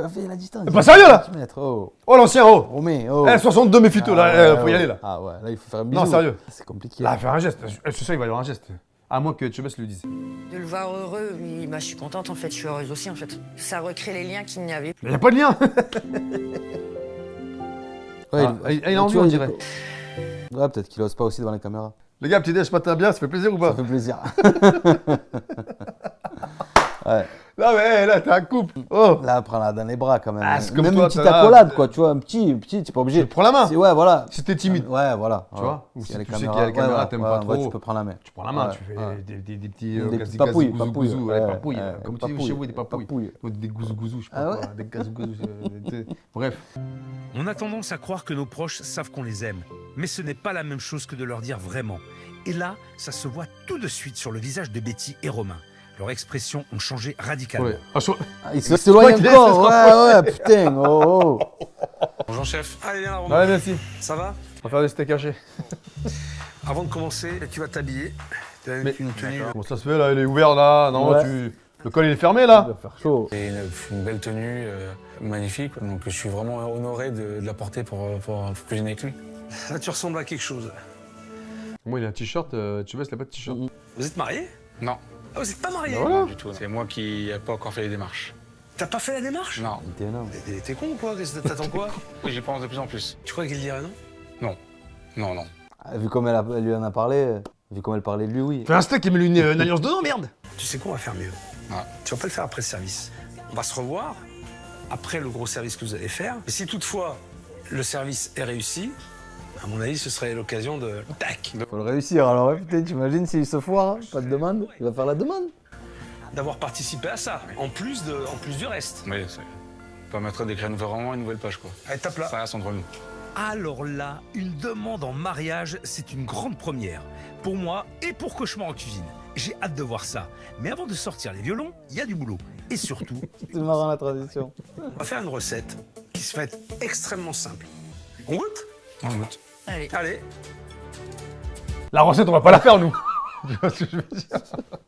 Fais la distance. Pas sérieux, là? Oh, Oh, l'ancien, oh. Romain, oh. 62, méfie-toi, là, faut y aller, là. Ah ouais, là, il faut faire un bisou. Non, sérieux. C'est compliqué. Là, faire un geste. Je suis sûr qu'il va y avoir un geste. À moins que Chebes lui dise. De le voir heureux, oui, je suis contente en fait, je suis heureuse aussi en fait. Ça recrée les liens qu'il n'y avait plus. Mais y a pas de lien. Ouais, il a envie, on dirait. Ouais, peut-être qu'il ose pas aussi devant la caméra. Les gars, petit déj matin bien, ça fait plaisir ou pas? Ça fait plaisir. Ouais. Là, mais là, t'es un couple. Oh. Là, prends-la dans les bras quand même. Ah, c'est comme même toi, une petite t'as- accolade, quoi, tu vois, un petit, t'es pas obligé. Tu prends la main. Ouais, voilà. Si t'es timide, Ouais, voilà. tu vois. Ou S'il si y a les tu sais qu'il y a les caméras, t'aimes pas ouais, trop. tu peux prendre la main. Tu prends la main, Ouais, tu fais ouais. des petits Des gaz- petites gaz- papouilles, gouzou, papouilles, gouzou, ouais, les papouilles, ouais, comme tu dis papouilles. chez vous, des papouilles. Papouilles. Des gouzou, je sais Ah pas ouais. quoi, des gazou. Bref. On a tendance à croire que nos proches savent qu'on les aime, mais ce n'est pas la même chose que de leur dire vraiment. Et là, ça se voit tout de suite sur le visage de Betty et Romain. Leurs expressions ont changé radicalement. Ouais. Ah, il s'éloigne qu'il est, encore. c'est Ouais, putain. Oh, oh. Bonjour, chef. Allez, viens là, Romain. Allez, merci. Ça va? On va faire des steaks hachés. Avant de commencer, tu vas t'habiller. Tu as Mais- une tenue. Comment ça se fait là? Il est ouvert là? Non, Ouais. le col il est fermé Il là? va faire chaud. C'est une belle tenue, magnifique. Donc, je suis vraiment honoré de la porter pour cuisiner avec lui. Là, tu ressembles à quelque chose. Moi, il a un t-shirt, Chebes, il a pas de t-shirt. Vous êtes mariés? Non, Ah, vous n'êtes pas mariés? Bah voilà. pas du tout. C'est moi qui n'ai pas encore fait les démarches. T'as pas fait la démarche? Non. Il était énorme. T'es con ou quoi? T'attends quoi? Oui, j'y pense de plus en plus. Tu crois qu'il dirait non? Non. Ah, vu comme elle lui en a parlé, vu comme elle parlait de lui, oui. Fais un steak et mets-lui une alliance dedans, merde! Tu sais quoi, on va faire mieux. Ouais. Tu vas pas le faire après le service. On va se revoir après le gros service que vous allez faire. Et si toutefois le service est réussi, à mon avis, ce serait l'occasion de... Tac! Faut le réussir alors, ouais, putain, t'imagines s'il se foire, pas de demande, il va faire la demande. D'avoir participé à ça, en plus du reste. Oui, ça permettrait d'écrire vraiment une nouvelle page, quoi. Allez, tape là. Ça reste entre nous. Alors là, une demande en mariage, c'est une grande première. Pour moi et pour Cauchemar en cuisine. J'ai hâte de voir ça. Mais avant de sortir les violons, il y a du boulot. Et surtout, C'est marrant la transition. On va faire une recette qui se fait extrêmement simple. On goûte? On goûte. Allez. Allez. La recette, on va pas la faire, nous! Tu vois ce que je veux dire?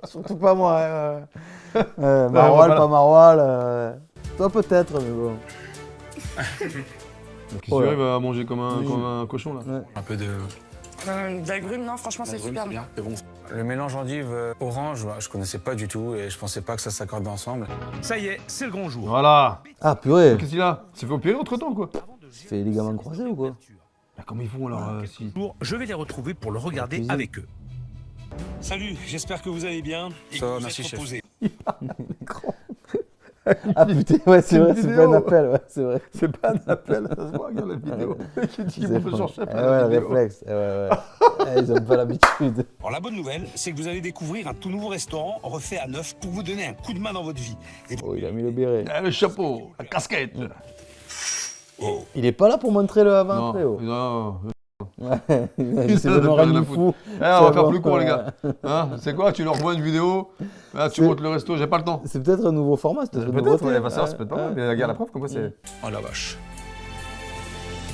Surtout pas moi. Maroilles, voilà. pas maroilles. Toi peut-être, mais bon. Qu'est-ce que Oh tu là. arrives à manger comme Oui. un cochon, là? Ouais. Un peu de... D'agrumes, non, franchement, c'est super. bien, c'est bon. Le mélange endive orange, je connaissais pas du tout et je pensais pas que ça s'accordait ensemble. ça y est, c'est le grand jour. Voilà! Ah purée, Qu'est-ce qu'il a? C'est fait opérer entre temps, quoi? il fait les ligaments croisés ou quoi? Bah, comment ils font alors si... Je vais les retrouver pour le regarder cuisine. avec eux. Salut, j'espère que vous allez bien. Et Ça que va, vous merci, êtes chef. reposés. Ah putain, ouais, c'est vrai, c'est pas vidéo. un appel, ouais, c'est vrai. C'est pas un appel, ça se voit, regarde la vidéo. Qui dit C'est bonjour, bon. chef, Eh à la ouais, le vidéo. réflexe. Ouais. Ils ont pas l'habitude. Alors la bonne nouvelle, c'est que vous allez découvrir un tout nouveau restaurant refait à neuf pour vous donner un coup de main dans votre vie. Et Oh, il a mis le béret. Ah, le chapeau, la casquette. Il est pas là pour montrer le avant-après, oh. Non, Ouais, Il c'est en a vraiment plus rien rien à de foutre. fou. Eh, on va faire plus court, les gars. Hein, c'est quoi? Tu leur envoies une vidéo, là, tu C'est- montes le resto, j'ai pas le temps. C'est peut-être un nouveau format, c'est peut-être une nouveauté. ouais, va savoir, c'est peut-être pas mal, mais regarde la preuve, comme quoi c'est. Oh la vache.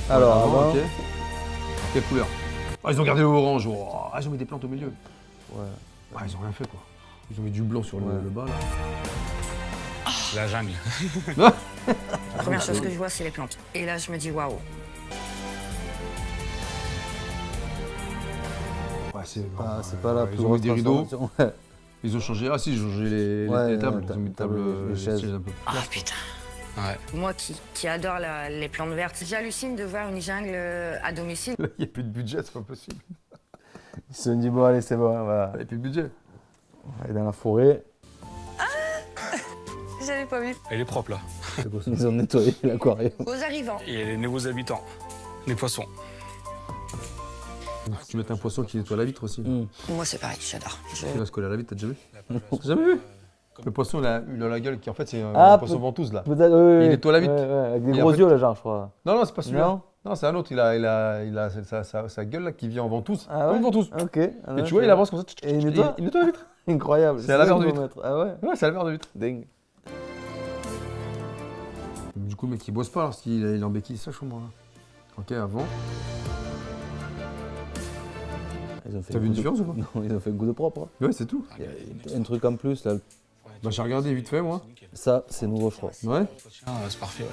Alors, Avant, avant, ok. Quelle couleur? Ah, ils ont gardé l'orange. Oh, ah, ils ont mis des plantes au milieu. ouais. Ah, ils ont rien fait, quoi. Ils ont mis du blanc sur le bas, là. La jungle. La première chose que je vois, c'est les plantes. Et là, je me dis waouh. Ouais, c'est C'est pas la plus Ils ont mis grosse des rideaux. transformation. Ouais. Ils ont changé. Ah, si, ils ont changé Ouais, les tables. ouais, Ils ont mis des tables, les chaises. un peu. Ah putain. Ouais. Moi qui adore les plantes vertes, j'hallucine de voir une jungle à domicile. Là, il n'y a plus de budget, c'est pas possible. Ils se sont dit, bon, allez, c'est bon, on va Il n'y a plus de budget. aller dans la forêt. J'avais pas vu. Elle est propre là. Ils ont nettoyé l'aquarium. Aux arrivants. Il y a les nouveaux habitants. Les poissons. Tu mets un poisson qui nettoie la vitre aussi. Moi, c'est pareil, j'adore. Il va se coller à la vitre, t'as déjà vu? T'as jamais vu? Le poisson, il a la gueule qui, en fait, c'est un Ah, poisson ventouse, là. Peut-être, oui, Il nettoie la vitre. Ouais, ouais, avec des Et gros en fait- yeux, là, genre, je crois. Non, c'est pas celui-là. Non. Non, c'est un autre. Il a sa gueule, là, qui vit en ventouse. Ah Comme ouais une ventouse. Ok. Ah, Et non, tu vois, je- il avance comme ça. Et il nettoie Il nettoie la vitre. Incroyable. C'est à la ça verre de qu'il faut vitre. mettre. Ah ouais. Ouais, c'est à la verre de vitre. Dingue. Du coup, le mec, il bosse pas parce qu'il est en béquille, sa chambre, là. Ok, avant. Ils ont fait T'as vu goût une de- différence ou pas? Non, ils ont fait goût de propre. Ouais, c'est tout. Il y a un truc en plus, là. Bah, j'ai regardé vite fait, moi. Ça, c'est nouveau, je crois. Ouais. Ah, c'est parfait, ouais.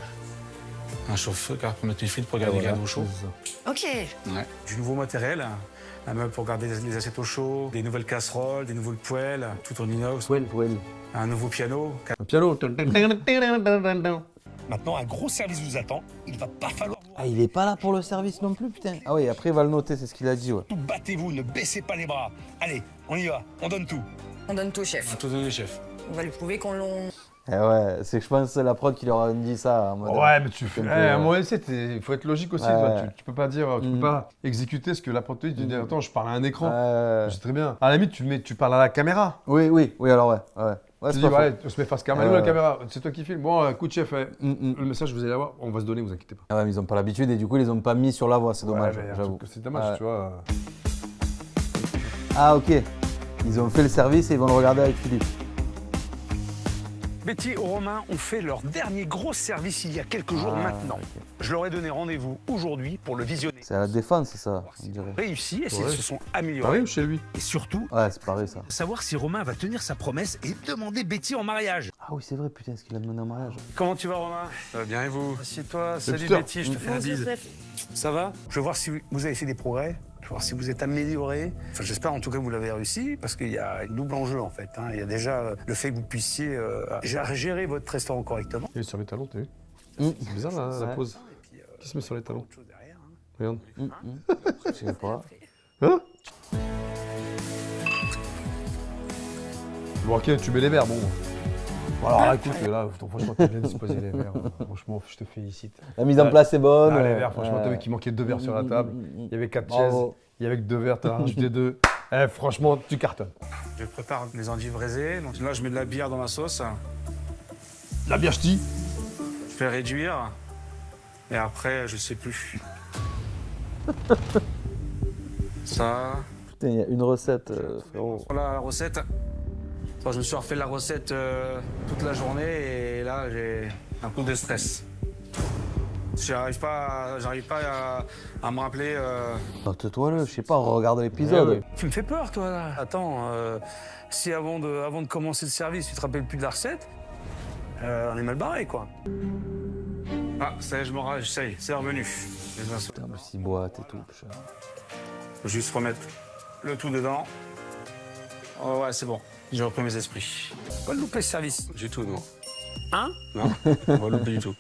Un chauffe-feu car pour mettre une frite pour garder Voilà. les au chaud. Ok. Ouais. Du nouveau matériel, un meuble pour garder les assiettes au chaud, des nouvelles casseroles, des nouvelles poêles, tout en inox, Poêle. un nouveau piano. Un piano. Maintenant, un gros service vous attend. Il va pas falloir Ah, il est pas là pour le service non plus, putain. Ah oui, après, il va le noter, c'est ce qu'il a dit, ouais. tout. Battez-vous, ne baissez pas les bras. Allez, on y va, on donne tout. On donne tout au On a chef. tout donné, chef. On va lui prouver qu'on l'on. Eh ouais, c'est que je pense que c'est la prod qui leur a dit ça. En mode, Ouais, mais tu fais. un peu, À un moment donné, il faut être logique aussi. Ouais, toi. ouais. Tu peux pas dire, tu peux pas exécuter ce que la prod te dit. Tu dis, attends, je parle à un écran. C'est très bien. À la limite, tu parles à la caméra. Oui, alors ouais. Ouais, Tu c'est dis, pas ouais, faux. on se met face caméra. Où la caméra? C'est toi qui filmes. Bon, coup de chef, le message, vous allez l'avoir. On va se donner, vous inquiétez pas. Ah ouais, mais ils ont pas l'habitude et du coup, ils les ont pas mis sur la voix, c'est dommage, Ouais, mais j'avoue. c'est dommage, Ouais. tu vois. Ah, ok. Ils ont fait le service et ils vont le regarder avec Philippe. Betty et Romain ont fait leur dernier gros service il y a quelques jours maintenant. ok. Je leur ai donné rendez-vous aujourd'hui pour le visionner. C'est à la défense, c'est ça, on dirait. Réussi et s'ils Ouais. se sont améliorés. Pareil ou chez lui? Et surtout, Ouais, c'est pareil, ça. savoir si Romain va tenir sa promesse et demander Betty en mariage. Ah oui, c'est vrai, putain, est-ce qu'il a demandé en mariage? Comment tu vas, Romain? Ça va bien et vous? Assieds-toi. Salut putain. Betty, je te fais la bise. Ça va? Je veux voir si vous avez fait des progrès. Je veux voir si vous êtes amélioré. Enfin, j'espère en tout cas que vous l'avez réussi, parce qu'il y a un double enjeu en fait. Il y a déjà le fait que vous puissiez gérer votre restaurant correctement. Il est sur les talons, t'as vu? C'est bizarre la Ouais. pose. Qui se met sur les talons? Autre chose derrière, hein. Regarde. Je sais pas. Hein? Bon, ok, tu mets les verres, bon. Bon, alors là, écoute, là, franchement, t'as bien disposé les verres. Franchement, je te félicite. La mise en place est bonne. Ah, les verres, franchement, t'as vu qu'il manquait 2 verres sur la table. Il y avait 4 chaises. Bravo. Il y avait que 2 verres, t'as rajouté 2. Eh, franchement, tu cartonnes. Je prépare les endives braisées. Donc là, je mets de la bière dans la sauce. La bière ch'ti. Je fais réduire. Et après, je sais plus. Ça. Putain, il y a une recette, frérot. Voilà la recette. Enfin, je me suis refait la recette toute la journée et là, j'ai un coup de stress. J'arrive pas à me rappeler. Tais-toi là, je sais pas, regarde l'épisode. Ouais. Tu me fais peur, toi, là. Attends, si avant de commencer le service, tu te rappelles plus de la recette, on est mal barré, quoi. Ah, ça y est, je me rage, ça y est, c'est revenu. Putain, mais 6 boîtes et tout. putain. Faut juste remettre le tout dedans. Oh, ouais, c'est bon. J'ai repris mes esprits. Pas le louper ce service. Du tout, non. Hein? Non, on va louper du tout.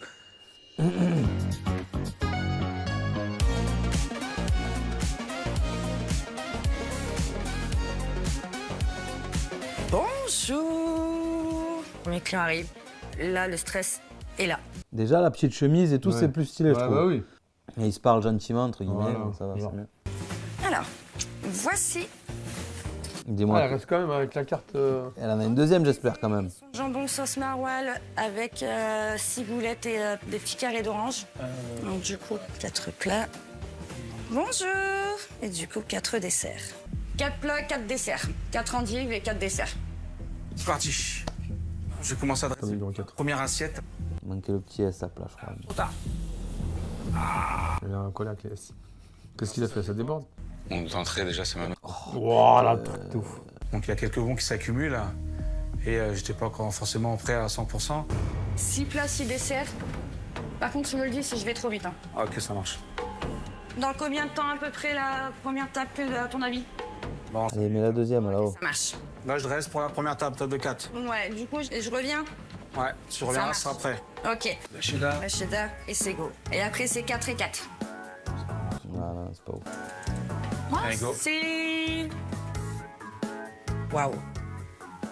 Bonjour. Mes clients arrivent. Là, le stress est là. Déjà, la petite chemise et tout, Ouais. c'est plus stylé, je Ouais, trouve. bah oui. Et ils se parlent gentiment, entre guillemets, Voilà, donc ça va, voilà. c'est mieux. Alors, voici Dis-moi, elle reste quand même avec la carte. elle en a une deuxième, j'espère, quand même. jambon sauce maroilles avec ciboulette et des petits carrés d'orange. Donc du coup, peut-être plat. Bonjour. et du coup 4 desserts. 4 plats, 4 desserts. 4 endives et 4 desserts. C'est parti. Je vais commencer à dresser. Première assiette. Il manquait le petit S à plat, je crois. Trop tard. Il a un collet avec les S. Qu'est-ce qu'il a fait? Ça déborde? On d'entrée déjà, c'est même. Wow, là, le truc de ouf. Donc il y a quelques bons qui s'accumulent. Et j'étais pas encore forcément prêt à 100%. 6 plats, 6 desserts. Par contre, tu me le dis si je vais trop vite. Hein. Ah, ok, ça marche. Dans combien de temps à peu près la première table, à ton avis? Bon, Allez, mets la deuxième là-haut. Ça marche. là, je dresse pour la première table de 4. Ouais, du coup, je reviens. Ouais, tu reviens, ça sera prêt. Ok. Le cheddar. Le cheddar et c'est go. Et après, c'est 4 et 4. Non, c'est pas ouf. Moi, Allez, go. c'est... Waouh.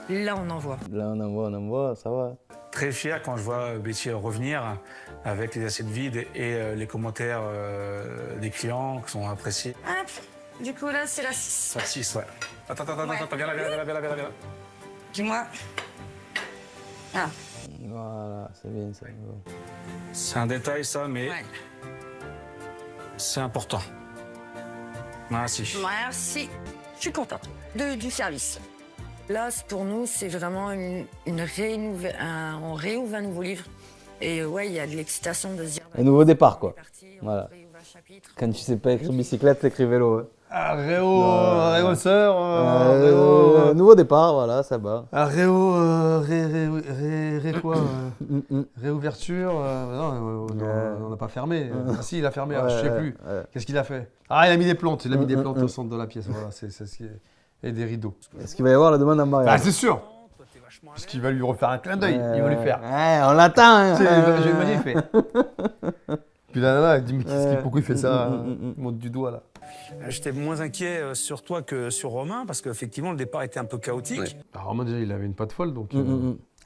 Là, on en voit. Là, on envoie, ça va. Très fier quand je vois Betty revenir avec les assiettes vides et les commentaires des clients qui sont appréciés. Hop. Du coup, là, c'est la 6. Ça 6, ouais. Attends, Ouais. viens là. Dis-moi. Ah. Voilà, c'est bien ça. C'est un détail, ça, mais Ouais. c'est important. Merci. Merci. Je suis contente du service. Là, pour nous, c'est vraiment on réouvre un nouveau livre. Et ouais, il y a de l'excitation de se dire... Un nouveau départ, quoi. on est parti, Voilà. on réouvre un chapitre. Quand tu sais pas écrire bicyclette, t'écris vélo. Hein. Ah, Réo sœur, Nouveau départ, voilà, ça va. Ah, Réo, quoi réouverture, non, on n'a pas fermé. Ah, si, il a fermé, je sais plus. Qu'est-ce qu'il a fait? Ah, il a mis des plantes, au centre de la pièce, voilà, c'est ce qui est... Et des rideaux. Est-ce qu'il va y avoir la demande en mariage? Ah, c'est sûr. Parce qu'il va lui refaire un clin d'œil, il va lui faire. Ouais, on l'attend. Hein. J'ai imaginer, il fait. Puis la nana, elle dit, mais pourquoi il fait ça? Il monte du doigt, là. J'étais moins inquiet sur toi que sur Romain, parce qu'effectivement, le départ était un peu chaotique. Ouais. Bah, Romain, déjà, il avait une patte folle, donc...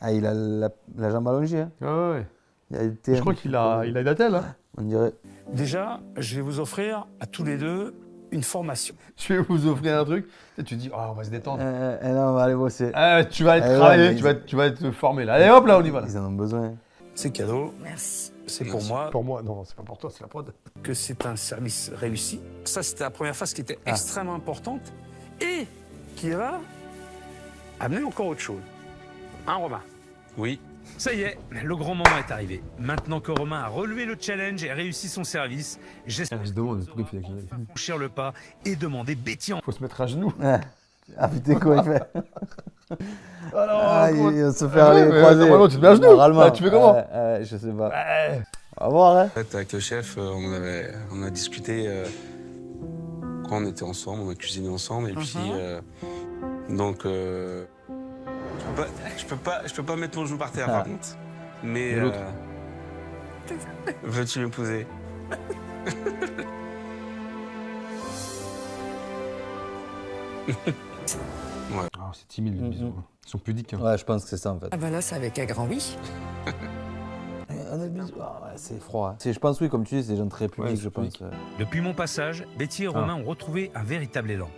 Ah, il a la jambe allongée. Hein. Ah ouais. Il a été, Je crois qu'il a une attelle, hein. on dirait. Déjà, je vais vous offrir à tous les deux une formation. Je vais vous offrir un truc. Et tu dis, on va se détendre. Non, on va aller bosser. Tu vas être ouais, travaillé, mais tu vas être formé, là. Allez, hop, là, on y va. Là. Ils en ont besoin. C'est cadeau, Merci. c'est pour moi, Pour moi, non, c'est pas pour toi, c'est la prod. que c'est un service réussi. Ça, c'était la première phase qui était extrêmement importante et qui va amener encore autre chose. Hein, Romain? Oui. Ça y est, le grand moment est arrivé. Maintenant que Romain a relevé le challenge et réussi son service, j'espère Je demande pourquoi il fait la clignotée. franchir le pas et demander Betty en... Faut se mettre à genoux. Ah putain, comment il fait? Alors, Il va se faire les croisés. normalement, tu te mets à genoux. Normalement. Ah, tu fais comment? Je sais pas. Ouais. On va voir, hein. En fait, avec le chef, on a discuté quand on était ensemble, on a cuisiné ensemble, et puis donc je peux pas mettre mon genou par terre par contre. Mais Et l'autre veux-tu m'épouser? Ah, c'est timide, les bisous. Ils sont pudiques. Hein. Ouais, je pense que c'est ça en fait. Ah bah là, c'est avec un grand oui. C'est froid. Hein. Je pense, oui, comme tu dis, c'est des gens très publics, Ouais, je pense. Depuis mon passage, Betty et Romain ont retrouvé un véritable élan.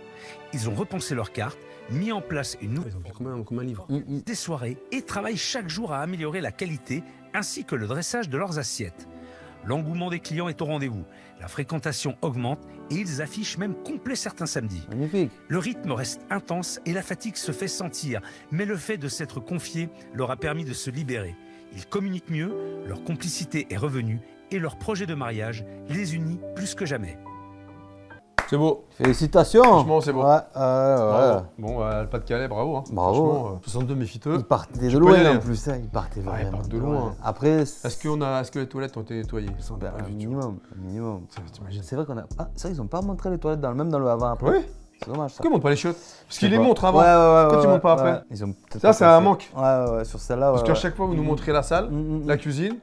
Ils ont repensé leurs cartes, mis en place une nouvelle Ils ont pris combien de livres? des soirées et travaillent chaque jour à améliorer la qualité ainsi que le dressage de leurs assiettes. L'engouement des clients est au rendez-vous. La fréquentation augmente et ils affichent même complet certains samedis. Magnifique. Le rythme reste intense et la fatigue se fait sentir, mais le fait de s'être confiés leur a permis de se libérer. Ils communiquent mieux, leur complicité est revenue et leur projet de mariage les unit plus que jamais. C'est beau. Félicitations. Franchement, c'est beau. Ouais, Bravo. Bon, le pas de Calais, bravo. Hein. Bravo. Franchement, 62 méfiteux. Ils partaient de Tu peux y loin aller, en hein. plus, hein. Ils partaient Ouais, ils vraiment partent de loin. Après, Est-ce que les toilettes ont été nettoyées? un minimum. T'imagines? C'est vrai qu'on a. Ah, ça, ils ont pas montré les toilettes même dans le avant-après. Oui. C'est dommage ça. Pourquoi ils montrent pas les chiottes? Parce qu'ils Je les sais pas. montrent avant. Ouais. Pourquoi ils montrent pas après? Ils ont peut-être Ça, pas c'est un pensé. manque. Ouais, sur celle-là. Parce qu'à chaque fois, vous nous montrez la salle, la cuisine,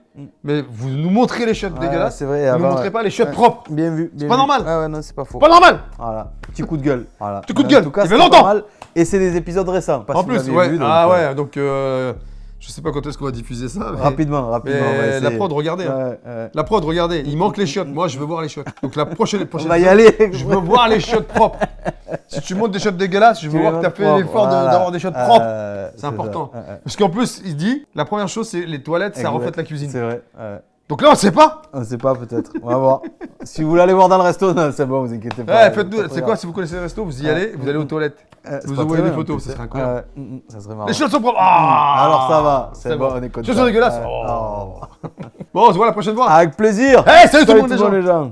mais vous nous montrez les chiottes dégueulasses. C'est vrai. Vous nous avant, montrez pas les chiottes propres. Bien vu. pas normal. Ouais, non, c'est pas faux. Pas normal. Voilà. Petit coup de gueule. Voilà. Petit coup de gueule. En tout cas, Il fait c'était longtemps. pas mal. Et c'est des épisodes récents. Pas En si vous plus, l'aviez ouais. vu, donc, Ouais, donc je sais pas quand est-ce qu'on va diffuser ça. Mais... Rapidement. On va Mais la essayer. prod, regardez. Hein. Ouais. La prod, regardez. Il manque les chiottes. Moi, je veux voir les chiottes. Donc la prochaine On va y aller. je veux voir les chiottes propres. Si tu montes des chiottes dégueulasses, je veux voir que tu as fait l'effort d'avoir des chiottes propres. C'est important. Parce qu'en plus, il dit, la première chose, c'est les toilettes, ça reflète la cuisine. C'est vrai. Donc là, on sait pas. On sait pas, peut-être. On va voir. Si vous voulez aller voir dans le resto, non, c'est bon, vous inquiétez pas. Ouais, faites-nous. C'est quoi, si vous connaissez le resto, vous y allez, vous allez aux toilettes. Vous envoyez des photos, ça serait incroyable. Ça serait marrant. Les chiottes sont propres. Ah, Alors ça va, c'est bon, on est content. Chiottes sont dégueulasses. Ouais. Bon, on se voit la prochaine fois. Avec plaisir. Hey, salut tout le monde, les gens.